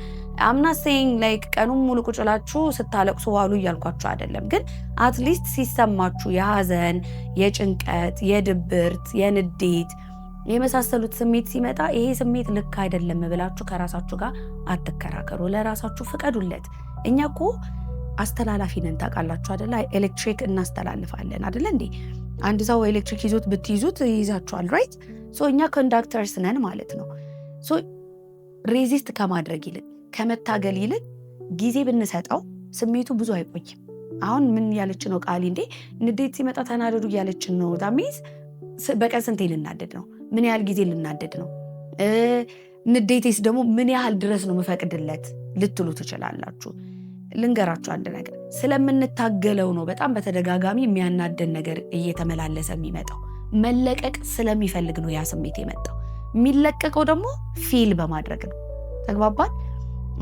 አምና ሴይንግ ላይክ ቀኑን ሙሉ ቁጭ ብላችሁ ስታለቅሱ ዋሉ እያልኳችሁ አይደለም፣ ግን አትሊስት ሲሰማችሁ የሀዘን፣ የጭንቀት፣ የድብርት፣ የንዴት የመሳሰሉት ስሜት ሲመጣ ይሄ ስሜት ልክ አይደለም ብላችሁ ከራሳችሁ ጋር አትከራከሩ፣ ለራሳችሁ ፍቀዱለት። እኛ እኮ አስተላላፊ ነን ታውቃላችሁ አይደለ? ኤሌክትሪክ እናስተላልፋለን አይደለ እንዴ? አንድ ሰው ኤሌክትሪክ ይዞት ብትይዙት ይይዛችኋል፣ ራይት? ሶ እኛ ኮንዳክተርስ ነን ማለት ነው። ሶ ሬዚስት ከማድረግ ይልቅ ከመታገል ይልቅ ጊዜ ብንሰጠው ስሜቱ ብዙ አይቆይም። አሁን ምን ያለችን ነው ቃሊ? እንዴ ንዴት ሲመጣ ተናደዱ እያለችን ነው። ዳሚዝ በቀን ስንቴ ልናደድ ነው? ምን ያህል ጊዜ ልናደድ ነው? ንዴቴስ ደግሞ ምን ያህል ድረስ ነው መፈቅድለት ልትሉ ትችላላችሁ። ልንገራችሁ አንድ ነገር፣ ስለምንታገለው ነው በጣም በተደጋጋሚ የሚያናደን ነገር እየተመላለሰ የሚመጣው። መለቀቅ ስለሚፈልግ ነው ያ ስሜት የመጣው። የሚለቀቀው ደግሞ ፊል በማድረግ ነው። ተግባባን?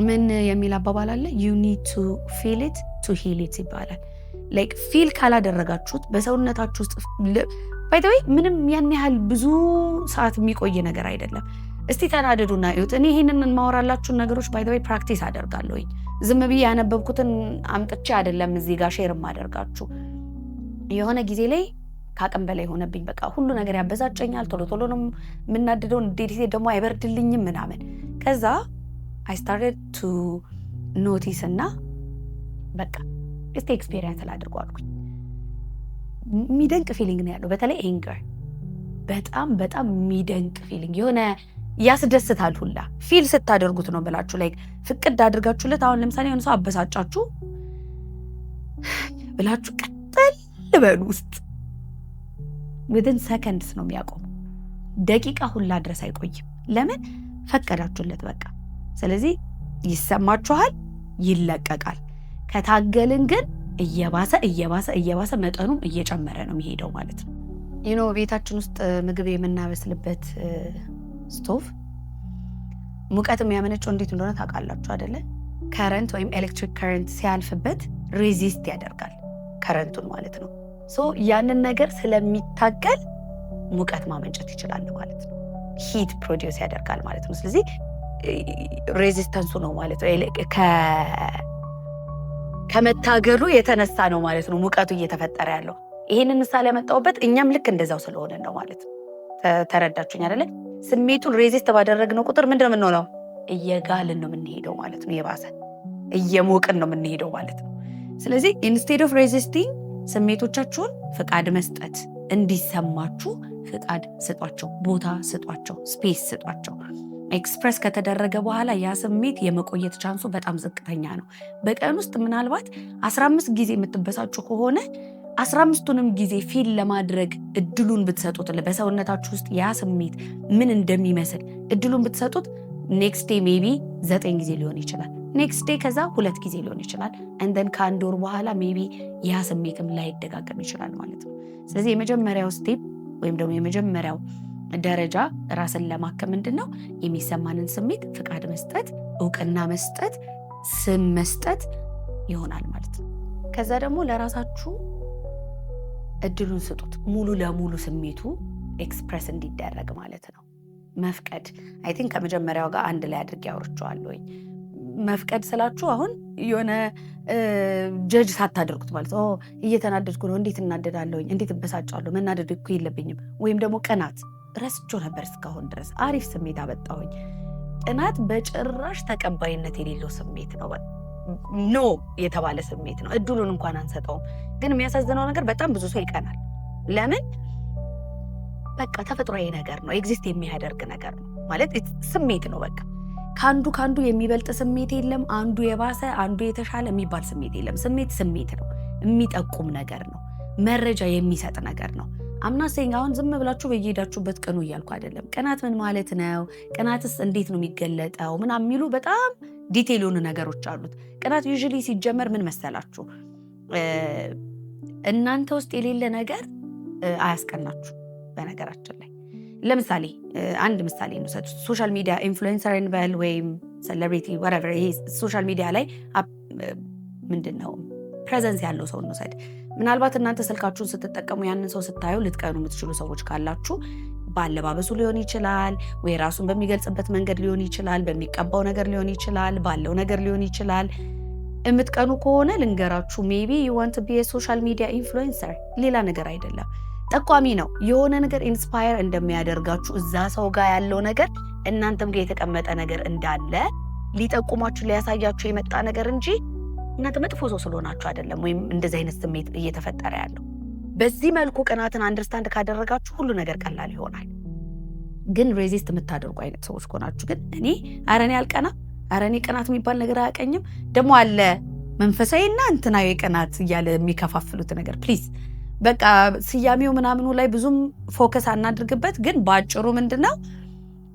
ምን የሚል አባባል አለ? you need to feel it to heal it ይባላል። ላይክ ፊል ካላደረጋችሁት በሰውነታችሁ ውስጥ ባይ ዘ ወይ ምንም ያን ያህል ብዙ ሰዓት የሚቆይ ነገር አይደለም። እስቲ ተናደዱና እዩት። እኔ ይሄንን ማወራላችሁን ነገሮች ባይ ዘ ወይ ፕራክቲስ አደርጋለሁኝ። ዝም ብዬ ያነበብኩትን አምጥቼ አይደለም እዚህ ጋር ሼር ማደርጋችሁ። የሆነ ጊዜ ላይ ከአቅም በላይ ሆነብኝ። በቃ ሁሉ ነገር ያበሳጨኛል፣ ቶሎ ነው የምናደደው፣ እንዴት ደግሞ አይበርድልኝም ምናምን። ከዛ I started to notice እና በቃ እስቲ ኤክስፔሪየንስ ላድርጓልኩኝ። የሚደንቅ ፊሊንግ ነው ያለው። በተለይ ኤንገር በጣም የሚደንቅ ፊሊንግ፣ የሆነ ያስደስታል ሁላ ፊል ስታደርጉት ነው ብላችሁ ላይ ፍቅድ አድርጋችሁለት። አሁን ለምሳሌ የሆነ ሰው አበሳጫችሁ ብላችሁ ቀጥል በሉ ውስጥ within seconds ነው የሚያቆም። ደቂቃ ሁላ ድረስ አይቆይም። ለምን ፈቀዳችሁለት በቃ። ስለዚህ ይሰማችኋል፣ ይለቀቃል። ከታገልን ግን እየባሰ መጠኑም እየጨመረ ነው የሚሄደው ማለት ነው። ቤታችን ውስጥ ምግብ የምናበስልበት ስቶቭ ሙቀት የሚያመነጨው እንዴት እንደሆነ ታውቃላችሁ አይደለ? ከረንት ወይም ኤሌክትሪክ ከረንት ሲያልፍበት ሬዚስት ያደርጋል ከረንቱን ማለት ነው። ሶ ያንን ነገር ስለሚታገል ሙቀት ማመንጨት ይችላል ማለት ነው። ሂት ፕሮዲውስ ያደርጋል ማለት ነው። ስለዚህ ሬዚስተንሱ ነው ማለት ነው። ከመታገሉ የተነሳ ነው ማለት ነው ሙቀቱ እየተፈጠረ ያለው። ይሄንን ምሳሌ ያመጣሁበት እኛም ልክ እንደዛው ስለሆነ ነው ማለት ነው። ተረዳችሁኝ አይደለ? ስሜቱን ሬዚስት ባደረግነው ቁጥር ምንድነው የምንሆነው? እየጋልን ነው የምንሄደው ማለት ነው። የባሰ እየሞቅን ነው የምንሄደው ማለት ነው። ስለዚህ ኢንስቴድ ኦፍ ሬዚስቲንግ ስሜቶቻችሁን ፍቃድ መስጠት፣ እንዲሰማችሁ ፍቃድ ስጧቸው፣ ቦታ ስጧቸው፣ ስፔስ ስጧቸው። ኤክስፕረስ ከተደረገ በኋላ ያ ስሜት የመቆየት ቻንሱ በጣም ዝቅተኛ ነው። በቀን ውስጥ ምናልባት 15 ጊዜ የምትበሳጩ ከሆነ 15ቱንም ጊዜ ፊል ለማድረግ እድሉን ብትሰጡት፣ በሰውነታችሁ ውስጥ ያ ስሜት ምን እንደሚመስል እድሉን ብትሰጡት ኔክስት ዴይ ሜቢ 9 ጊዜ ሊሆን ይችላል። ኔክስት ዴይ ከዛ 2 ጊዜ ሊሆን ይችላል። እንደን ከአንድ ወር በኋላ ሜቢ ያ ስሜትም ላይደጋገም ይችላል ማለት ነው። ስለዚህ የመጀመሪያው ስቴፕ ወይም ደግሞ የመጀመሪያው ደረጃ ራስን ለማከም ምንድነው? የሚሰማንን ስሜት ፍቃድ መስጠት፣ እውቅና መስጠት፣ ስም መስጠት ይሆናል ማለት ነው። ከዛ ደግሞ ለራሳችሁ እድሉን ስጡት፣ ሙሉ ለሙሉ ስሜቱ ኤክስፕረስ እንዲደረግ ማለት ነው። መፍቀድ አይ ቲንክ ከመጀመሪያው ጋር አንድ ላይ አድርጌ አውርቼዋለሁኝ። መፍቀድ ስላችሁ አሁን የሆነ ጀጅ ሳታደርጉት ማለት እየተናደድኩ ነው፣ እንዴት እናደዳለሁኝ፣ እንዴት እበሳጫለሁ፣ መናደድ እኮ የለብኝም። ወይም ደግሞ ቅናት ረስቼው ነበር እስካሁን ድረስ አሪፍ ስሜት አበጣሁኝ። ቅናት በጭራሽ ተቀባይነት የሌለው ስሜት ነው። ኖ የተባለ ስሜት ነው። እድሉን እንኳን አንሰጠውም። ግን የሚያሳዝነው ነገር በጣም ብዙ ሰው ይቀናል። ለምን? በቃ ተፈጥሯዊ ነገር ነው፣ ኤግዚስት የሚያደርግ ነገር ነው ማለት ስሜት ነው። በቃ ከአንዱ የሚበልጥ ስሜት የለም። አንዱ የባሰ አንዱ የተሻለ የሚባል ስሜት የለም። ስሜት ነው፣ የሚጠቁም ነገር ነው፣ መረጃ የሚሰጥ ነገር ነው። አምናሴኝ አሁን ዝም ብላችሁ በየሄዳችሁበት ቅኑ እያልኩ አይደለም። ቅናት ምን ማለት ነው? ቅናትስ እንዴት ነው የሚገለጠው? ምናምን የሚሉ በጣም ዲቴል የሆኑ ነገሮች አሉት። ቅናት ዩዥሊ ሲጀመር ምን መሰላችሁ? እናንተ ውስጥ የሌለ ነገር አያስቀናችሁ። በነገራችን ላይ ለምሳሌ አንድ ምሳሌ እንውሰድ። ሶሻል ሚዲያ ኢንፍሉዌንሰር እንበል ወይም ሴሌብሪቲ ወሬቨር፣ ይሄ ሶሻል ሚዲያ ላይ ምንድነው ፕሬዘንስ ያለው ሰው እንውሰድ። ምናልባት እናንተ ስልካችሁን ስትጠቀሙ ያንን ሰው ስታዩ ልትቀኑ የምትችሉ ሰዎች ካላችሁ ባለባበሱ ሊሆን ይችላል፣ ወይ ራሱን በሚገልጽበት መንገድ ሊሆን ይችላል፣ በሚቀባው ነገር ሊሆን ይችላል፣ ባለው ነገር ሊሆን ይችላል። የምትቀኑ ከሆነ ልንገራችሁ፣ ሜቢ ዩ ዋንት ቱ ቢ ኤ ሶሻል ሚዲያ ኢንፍሉዌንሰር፣ ሌላ ነገር አይደለም። ጠቋሚ ነው። የሆነ ነገር ኢንስፓየር እንደሚያደርጋችሁ እዛ ሰው ጋር ያለው ነገር እናንተም ጋር የተቀመጠ ነገር እንዳለ ሊጠቁማችሁ ሊያሳያችሁ የመጣ ነገር እንጂ እናንተ መጥፎ ሰው ስለሆናችሁ አይደለም፣ ወይም እንደዚህ አይነት ስሜት እየተፈጠረ ያለው። በዚህ መልኩ ቅናትን አንደርስታንድ ካደረጋችሁ ሁሉ ነገር ቀላል ይሆናል። ግን ሬዚስት የምታደርጉ አይነት ሰዎች ከሆናችሁ ግን እኔ አልቀና፣ እኔ ቅናት የሚባል ነገር አያቀኝም፣ ደግሞ አለ መንፈሳዊና እንትናዊ ቅናት እያለ የሚከፋፍሉት ነገር ፕሊዝ በቃ ስያሜው ምናምኑ ላይ ብዙም ፎከስ አናድርግበት። ግን ባጭሩ ምንድነው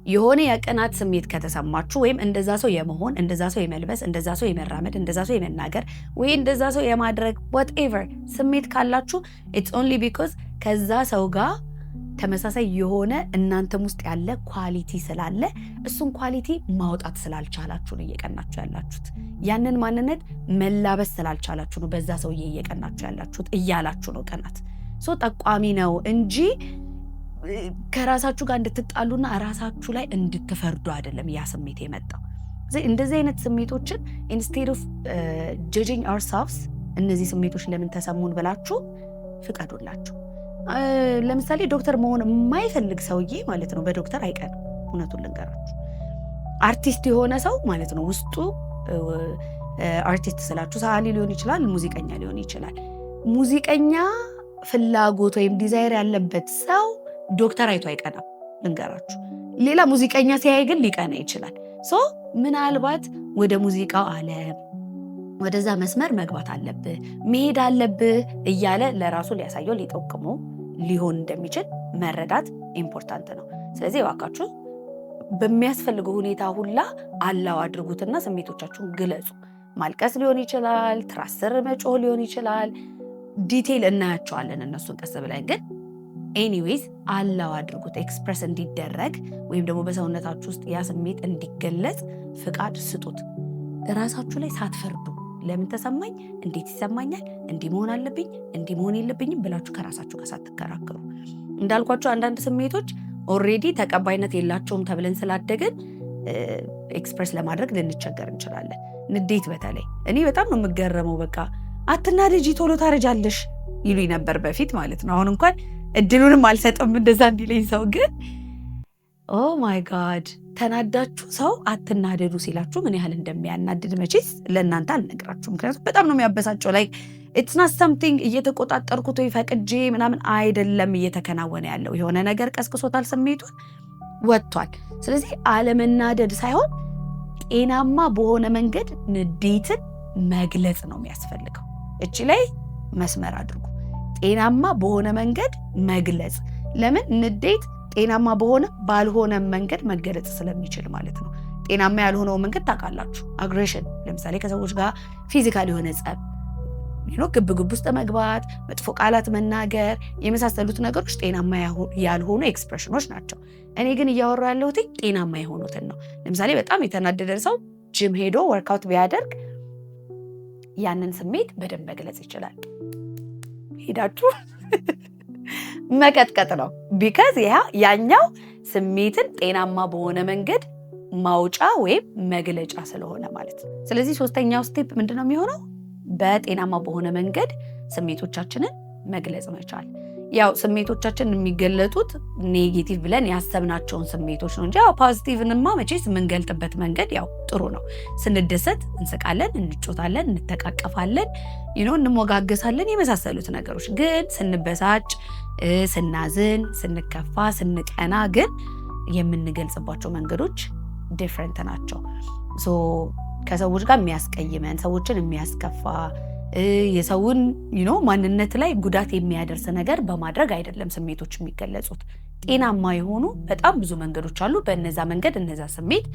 የሆነ የቅናት ስሜት ከተሰማችሁ ወይም እንደዛ ሰው የመሆን፣ እንደዛ ሰው የመልበስ፣ እንደዛ ሰው የመራመድ፣ እንደዛ ሰው የመናገር ወይ እንደዛ ሰው የማድረግ whatever ስሜት ካላችሁ it's only because ከዛ ሰው ጋር ተመሳሳይ የሆነ እናንተም ውስጥ ያለ ኳሊቲ ስላለ እሱን ኳሊቲ ማውጣት ስላልቻላችሁ ነው እየቀናችሁ ያላችሁት። ያንን ማንነት መላበስ ስላልቻላችሁ ነው በዛ ሰውዬ እየቀናችሁ ያላችሁት እያላችሁ ነው። ቅናት ጠቋሚ ነው እንጂ ከራሳችሁ ጋር እንድትጣሉና ራሳችሁ ላይ እንድትፈርዱ አይደለም ያ ስሜት የመጣው። እንደዚህ አይነት ስሜቶችን ኢንስቴድ ኦፍ ጀጂንግ አወርሰልቭስ እነዚህ ስሜቶች ለምን ተሰሙን ብላችሁ ፍቀዱላችሁ። ለምሳሌ ዶክተር መሆን የማይፈልግ ሰውዬ ማለት ነው በዶክተር አይቀርም። እውነቱን ልንገራችሁ፣ አርቲስት የሆነ ሰው ማለት ነው ውስጡ አርቲስት ስላችሁ ሰዓሊ ሊሆን ይችላል፣ ሙዚቀኛ ሊሆን ይችላል። ሙዚቀኛ ፍላጎት ወይም ዲዛይር ያለበት ሰው ዶክተር አይቶ አይቀናም። ልንገራችሁ፣ ሌላ ሙዚቀኛ ሲያይ ግን ሊቀና ይችላል። ምናልባት ወደ ሙዚቃው ዓለም ወደዛ መስመር መግባት አለብህ መሄድ አለብህ እያለ ለራሱ ሊያሳየው ሊጠቁመው ሊሆን እንደሚችል መረዳት ኢምፖርታንት ነው። ስለዚህ እባካችሁ በሚያስፈልገው ሁኔታ ሁላ አላው አድርጉትና ስሜቶቻችሁን ግለጹ። ማልቀስ ሊሆን ይችላል፣ ትራስ ስር መጮህ ሊሆን ይችላል። ዲቴይል እናያቸዋለን እነሱን ቀስ ብለን። ግን ኤኒዌይዝ አላው አድርጉት ኤክስፕረስ እንዲደረግ ወይም ደግሞ በሰውነታችሁ ውስጥ ያ ስሜት እንዲገለጽ ፍቃድ ስጡት። ራሳችሁ ላይ ሳትፈርዱ ለምን ተሰማኝ፣ እንዴት ይሰማኛል፣ እንዲህ መሆን አለብኝ፣ እንዲህ መሆን የለብኝም ብላችሁ ከራሳችሁ ጋር ሳትከራከሩ። እንዳልኳችሁ አንዳንድ ስሜቶች ኦልሬዲ ተቀባይነት የላቸውም ተብለን ስላደግን ኤክስፕረስ ለማድረግ ልንቸገር እንችላለን። ንዴት በተለይ እኔ በጣም ነው የምገረመው። በቃ አትናደጂ ቶሎ ታረጃለሽ ይሉኝ ነበር በፊት ማለት ነው። አሁን እንኳን እድሉንም አልሰጥም እንደዛ እንዲለኝ ሰው። ግን ኦ ማይ ጋድ ተናዳችሁ ሰው አትናደዱ ሲላችሁ ምን ያህል እንደሚያናድድ መቼስ ለእናንተ አልነግራችሁ። ምክንያቱም በጣም ነው የሚያበሳጨው። ላይክ ኢትስ ናት ሰምቲንግ እየተቆጣጠርኩት ወይ ፈቅጄ ምናምን አይደለም እየተከናወነ ያለው። የሆነ ነገር ቀስቅሶታል፣ ስሜቱን ወጥቷል። ስለዚህ አለመናደድ ሳይሆን ጤናማ በሆነ መንገድ ንዴትን መግለጽ ነው የሚያስፈልገው። እቺ ላይ መስመር አድርጉ። ጤናማ በሆነ መንገድ መግለጽ። ለምን ንዴት ጤናማ በሆነ ባልሆነ መንገድ መገለጽ ስለሚችል ማለት ነው። ጤናማ ያልሆነው መንገድ ታውቃላችሁ፣ አግሬሽን፣ ለምሳሌ ከሰዎች ጋር ፊዚካል የሆነ ጸብ፣ ግብግብ ውስጥ መግባት፣ መጥፎ ቃላት መናገር የመሳሰሉት ነገሮች ጤናማ ያልሆኑ ኤክስፕሬሽኖች ናቸው። እኔ ግን እያወራ ያለሁት ጤናማ የሆኑትን ነው። ለምሳሌ በጣም የተናደደ ሰው ጂም ሄዶ ወርክአውት ቢያደርግ ያንን ስሜት በደንብ መግለጽ ይችላል። ሄዳችሁ መቀጥቀጥ ነው። ቢካዝ ያኛው ስሜትን ጤናማ በሆነ መንገድ ማውጫ ወይም መግለጫ ስለሆነ ማለት ነው። ስለዚህ ሶስተኛው ስቴፕ ምንድነው የሚሆነው? በጤናማ በሆነ መንገድ ስሜቶቻችንን መግለጽ መቻል። ያው ስሜቶቻችን የሚገለጡት ኔጌቲቭ ብለን ያሰብናቸውን ስሜቶች ነው እንጂ ፖዚቲቭንማ መቼስ የምንገልጥበት መንገድ ያው ጥሩ ነው። ስንደሰት እንስቃለን፣ እንጮታለን፣ እንተቃቀፋለን፣ እንሞጋገሳለን የመሳሰሉት ነገሮች። ግን ስንበሳጭ፣ ስናዝን፣ ስንከፋ፣ ስንቀና ግን የምንገልጽባቸው መንገዶች ዲፍረንት ናቸው። ከሰዎች ጋር የሚያስቀይመን፣ ሰዎችን የሚያስከፋ፣ የሰውን ማንነት ላይ ጉዳት የሚያደርስ ነገር በማድረግ አይደለም ስሜቶች የሚገለጹት። ጤናማ የሆኑ በጣም ብዙ መንገዶች አሉ። በእነዛ መንገድ እነዛ ስሜት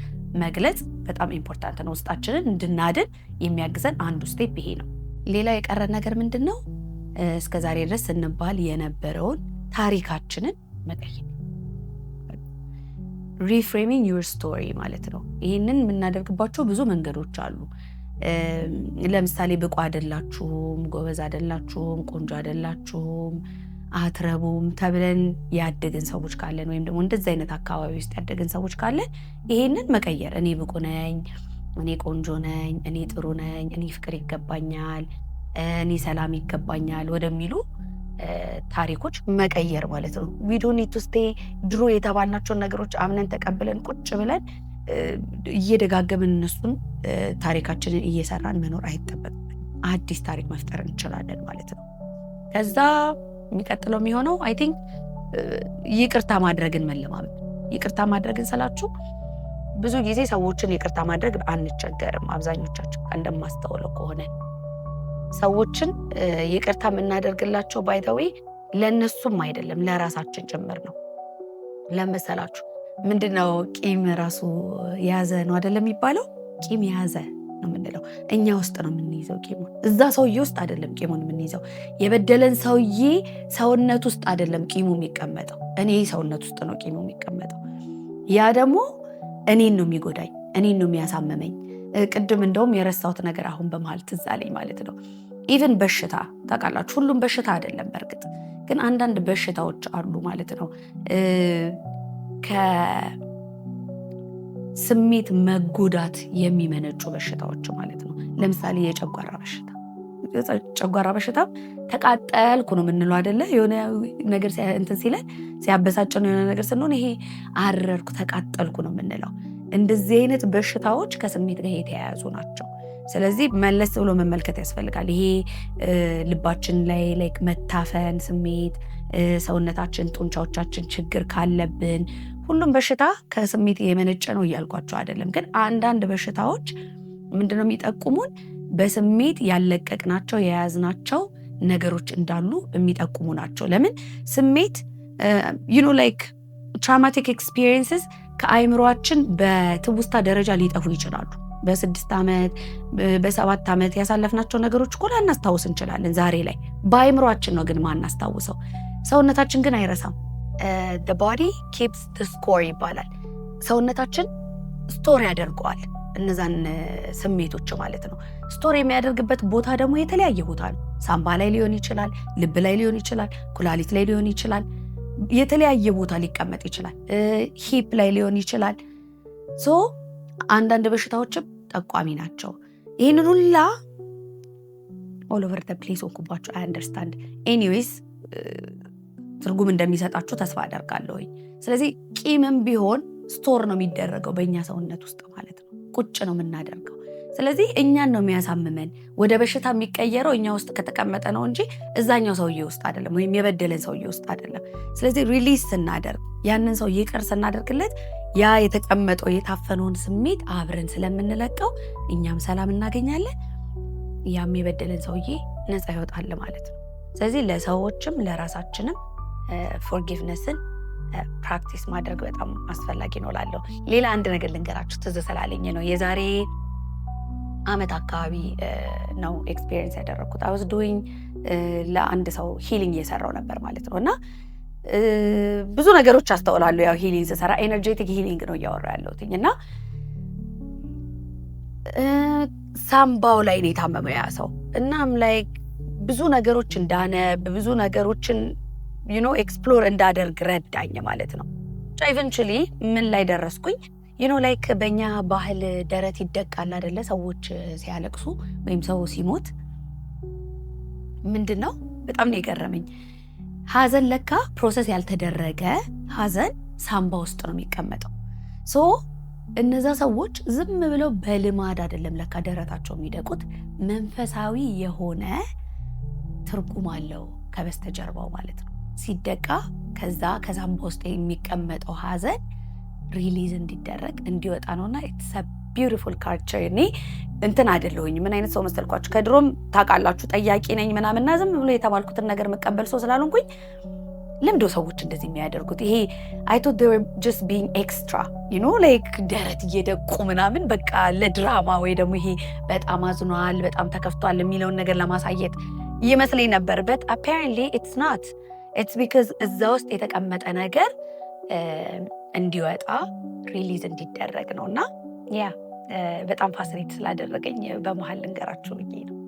መግለጽ በጣም ኢምፖርታንት ነው። ውስጣችንን እንድናድን የሚያግዘን አንዱ ስቴፕ ይሄ ነው። ሌላ የቀረን ነገር ምንድን ነው? እስከዛሬ ድረስ ስንባል የነበረውን ታሪካችንን መቀየር፣ ሪፍሬሚንግ ዩር ስቶሪ ማለት ነው። ይህንን የምናደርግባቸው ብዙ መንገዶች አሉ። ለምሳሌ ብቁ አይደላችሁም፣ ጎበዝ አይደላችሁም፣ ቆንጆ አይደላችሁም፣ አትረቡም ተብለን ያደግን ሰዎች ካለን ወይም ደግሞ እንደዚህ አይነት አካባቢ ውስጥ ያደግን ሰዎች ካለን ይሄንን መቀየር፣ እኔ ብቁ ነኝ፣ እኔ ቆንጆ ነኝ፣ እኔ ጥሩ ነኝ፣ እኔ ፍቅር ይገባኛል፣ እኔ ሰላም ይገባኛል ወደሚሉ ታሪኮች መቀየር ማለት ነው። ዊ ዶንት ኒድ ቱ ስቴይ ድሮ የተባልናቸውን ነገሮች አምነን ተቀብለን ቁጭ ብለን እየደጋገምን እነሱን ታሪካችንን እየሰራን መኖር አይጠበቅም። አዲስ ታሪክ መፍጠር እንችላለን ማለት ነው። ከዛ የሚቀጥለው የሚሆነው አይ ቲንክ ይቅርታ ማድረግን መለማመድ። ይቅርታ ማድረግን ስላችሁ ብዙ ጊዜ ሰዎችን ይቅርታ ማድረግ አንቸገርም። አብዛኞቻችን እንደማስተውለው ከሆነ ሰዎችን ይቅርታ የምናደርግላቸው ባይ ዘ ዌይ ለእነሱም አይደለም ለራሳችን ጭምር ነው። ለመሰላችሁ ምንድነው? ቂም ራሱ የያዘ ነው አይደለም የሚባለው? ቂም የያዘ ነው የምንለው እኛ ውስጥ ነው የምንይዘው ቂሙን። እዛ ሰውዬ ውስጥ አይደለም ቂሙን የምንይዘው። የበደለን ሰውዬ ሰውነት ውስጥ አይደለም ቂሙ የሚቀመጠው፣ እኔ ሰውነት ውስጥ ነው ቂሙ የሚቀመጠው። ያ ደግሞ እኔን ነው የሚጎዳኝ፣ እኔን ነው የሚያሳመመኝ። ቅድም እንደውም የረሳሁት ነገር አሁን በመሀል ትዝ አለኝ ማለት ነው። ኢቭን በሽታ ታውቃላችሁ፣ ሁሉም በሽታ አይደለም በእርግጥ ግን አንዳንድ በሽታዎች አሉ ማለት ነው። ከስሜት መጎዳት የሚመነጩ በሽታዎች ማለት ነው። ለምሳሌ የጨጓራ በሽታ። ጨጓራ በሽታ ተቃጠልኩ ነው የምንለው አይደለ? የሆነ ነገር እንትን ሲለን ሲያበሳጭን የሆነ ነገር ስንሆን ይሄ አረርኩ ተቃጠልኩ ነው የምንለው። እንደዚህ አይነት በሽታዎች ከስሜት ጋር የተያያዙ ናቸው። ስለዚህ መለስ ብሎ መመልከት ያስፈልጋል። ይሄ ልባችን ላይ መታፈን ስሜት፣ ሰውነታችን፣ ጡንቻዎቻችን ችግር ካለብን ሁሉም በሽታ ከስሜት የመነጨ ነው እያልኳቸው አይደለም። ግን አንዳንድ በሽታዎች ምንድነው የሚጠቁሙን? በስሜት ያለቀቅናቸው የያዝናቸው ነገሮች እንዳሉ የሚጠቁሙ ናቸው። ለምን ስሜት ትራውማቲክ ኤክስፒሪየንስስ ከአይምሮአችን በትውስታ ደረጃ ሊጠፉ ይችላሉ። በ6 ዓመት በ7 ዓመት ያሳለፍናቸው ነገሮች እኮ ላናስታውስ እንችላለን ዛሬ ላይ። በአይምሮአችን ነው ግን ማናስታውሰው። ሰውነታችን ግን አይረሳም። the body keeps the score ይባላል። ሰውነታችን ስቶር ያደርገዋል እነዛን ስሜቶች ማለት ነው። ስቶር የሚያደርግበት ቦታ ደግሞ የተለያየ ቦታ ነው። ሳምባ ላይ ሊሆን ይችላል፣ ልብ ላይ ሊሆን ይችላል፣ ኩላሊት ላይ ሊሆን ይችላል፣ የተለያየ ቦታ ሊቀመጥ ይችላል፣ ሂፕ ላይ ሊሆን ይችላል። ሶ አንዳንድ በሽታዎችም ጠቋሚ ናቸው። ይህንን ሁላ ኦል ኦቨር ዘ ፕሌስ ሆንኩባችሁ። አይ አንደርስታንድ። ኤኒዌይስ ትርጉም እንደሚሰጣችሁ ተስፋ አደርጋለሁ። ስለዚህ ቂምም ቢሆን ስቶር ነው የሚደረገው በእኛ ሰውነት ውስጥ ማለት ነው። ቁጭ ነው የምናደርገው። ስለዚህ እኛን ነው የሚያሳምመን። ወደ በሽታ የሚቀየረው እኛ ውስጥ ከተቀመጠ ነው እንጂ እዛኛው ሰውዬ ውስጥ አይደለም፣ ወይም የበደለን ሰውዬ ውስጥ አይደለም። ስለዚህ ሪሊዝ ስናደርግ፣ ያንን ሰው ይቅር ስናደርግለት፣ ያ የተቀመጠው የታፈነውን ስሜት አብረን ስለምንለቀው እኛም ሰላም እናገኛለን፣ ያም የበደለን ሰውዬ ነፃ ይወጣል ማለት ነው። ስለዚህ ለሰዎችም ለራሳችንም ፎርጊቭነስን ፕራክቲስ ማድረግ በጣም አስፈላጊ ነው እላለሁ። ሌላ አንድ ነገር ልንገራችሁ ትዝ ስላለኝ ነው። የዛሬ ዓመት አካባቢ ነው ኤክስፒሪየንስ ያደረግኩት። አይ ዋዝ ዱዊንግ ለአንድ ሰው ሂሊንግ እየሰራው ነበር ማለት ነው። እና ብዙ ነገሮች አስተውላለሁ። ያው ሂሊንግ ስሰራ ኤነርጄቲክ ሂሊንግ ነው እያወራ ያለሁት እና ሳምባው ላይ ነው የታመመው ያ ሰው። እናም ላይክ ብዙ ነገሮች እንዳነብ ብዙ ነገሮችን ኤክስፕሎር እንዳደርግ ረዳኝ ማለት ነው። ኢቨንቹሊ ምን ላይ ደረስኩኝ? ላይክ በእኛ ባህል ደረት ይደቃል አይደለ? ሰዎች ሲያለቅሱ ወይም ሰው ሲሞት ምንድን ነው በጣም ነው የገረመኝ። ሀዘን ለካ ፕሮሰስ ያልተደረገ ሀዘን ሳምባ ውስጥ ነው የሚቀመጠው። ሶ እነዛ ሰዎች ዝም ብለው በልማድ አይደለም ለካ ደረታቸው የሚደቁት፣ መንፈሳዊ የሆነ ትርጉም አለው ከበስተጀርባው ማለት ነው። ሲደቃ ከዛ ከሳምባ ውስጥ የሚቀመጠው ሀዘን ሪሊዝ እንዲደረግ እንዲወጣ ነውና ኢትስ አ ቢዩቲፉል ካልቸር። እኔ እንትን አይደለሁኝ ምን አይነት ሰው መሰልኳችሁ? ከድሮም ታውቃላችሁ ጠያቂ ነኝ ምናምንና ዝም ብሎ የተባልኩትን ነገር መቀበል ሰው ስላልሆንኩኝ ለምዶ ሰዎች እንደዚህ የሚያደርጉት ይሄ I thought they were just being extra like ደረት እየደቁ ምናምን በቃ ለድራማ ወይ ደግሞ ይሄ በጣም አዝኗል በጣም ተከፍቷል የሚለውን ነገር ለማሳየት ይመስለኝ ነበር። but apparently it's not. it's because እዛ ውስጥ የተቀመጠ ነገር እንዲወጣ ሪሊዝ እንዲደረግ ነውና ያ በጣም ፋሲኔት ስላደረገኝ በመሃል ልንገራችሁ ብዬ ነው።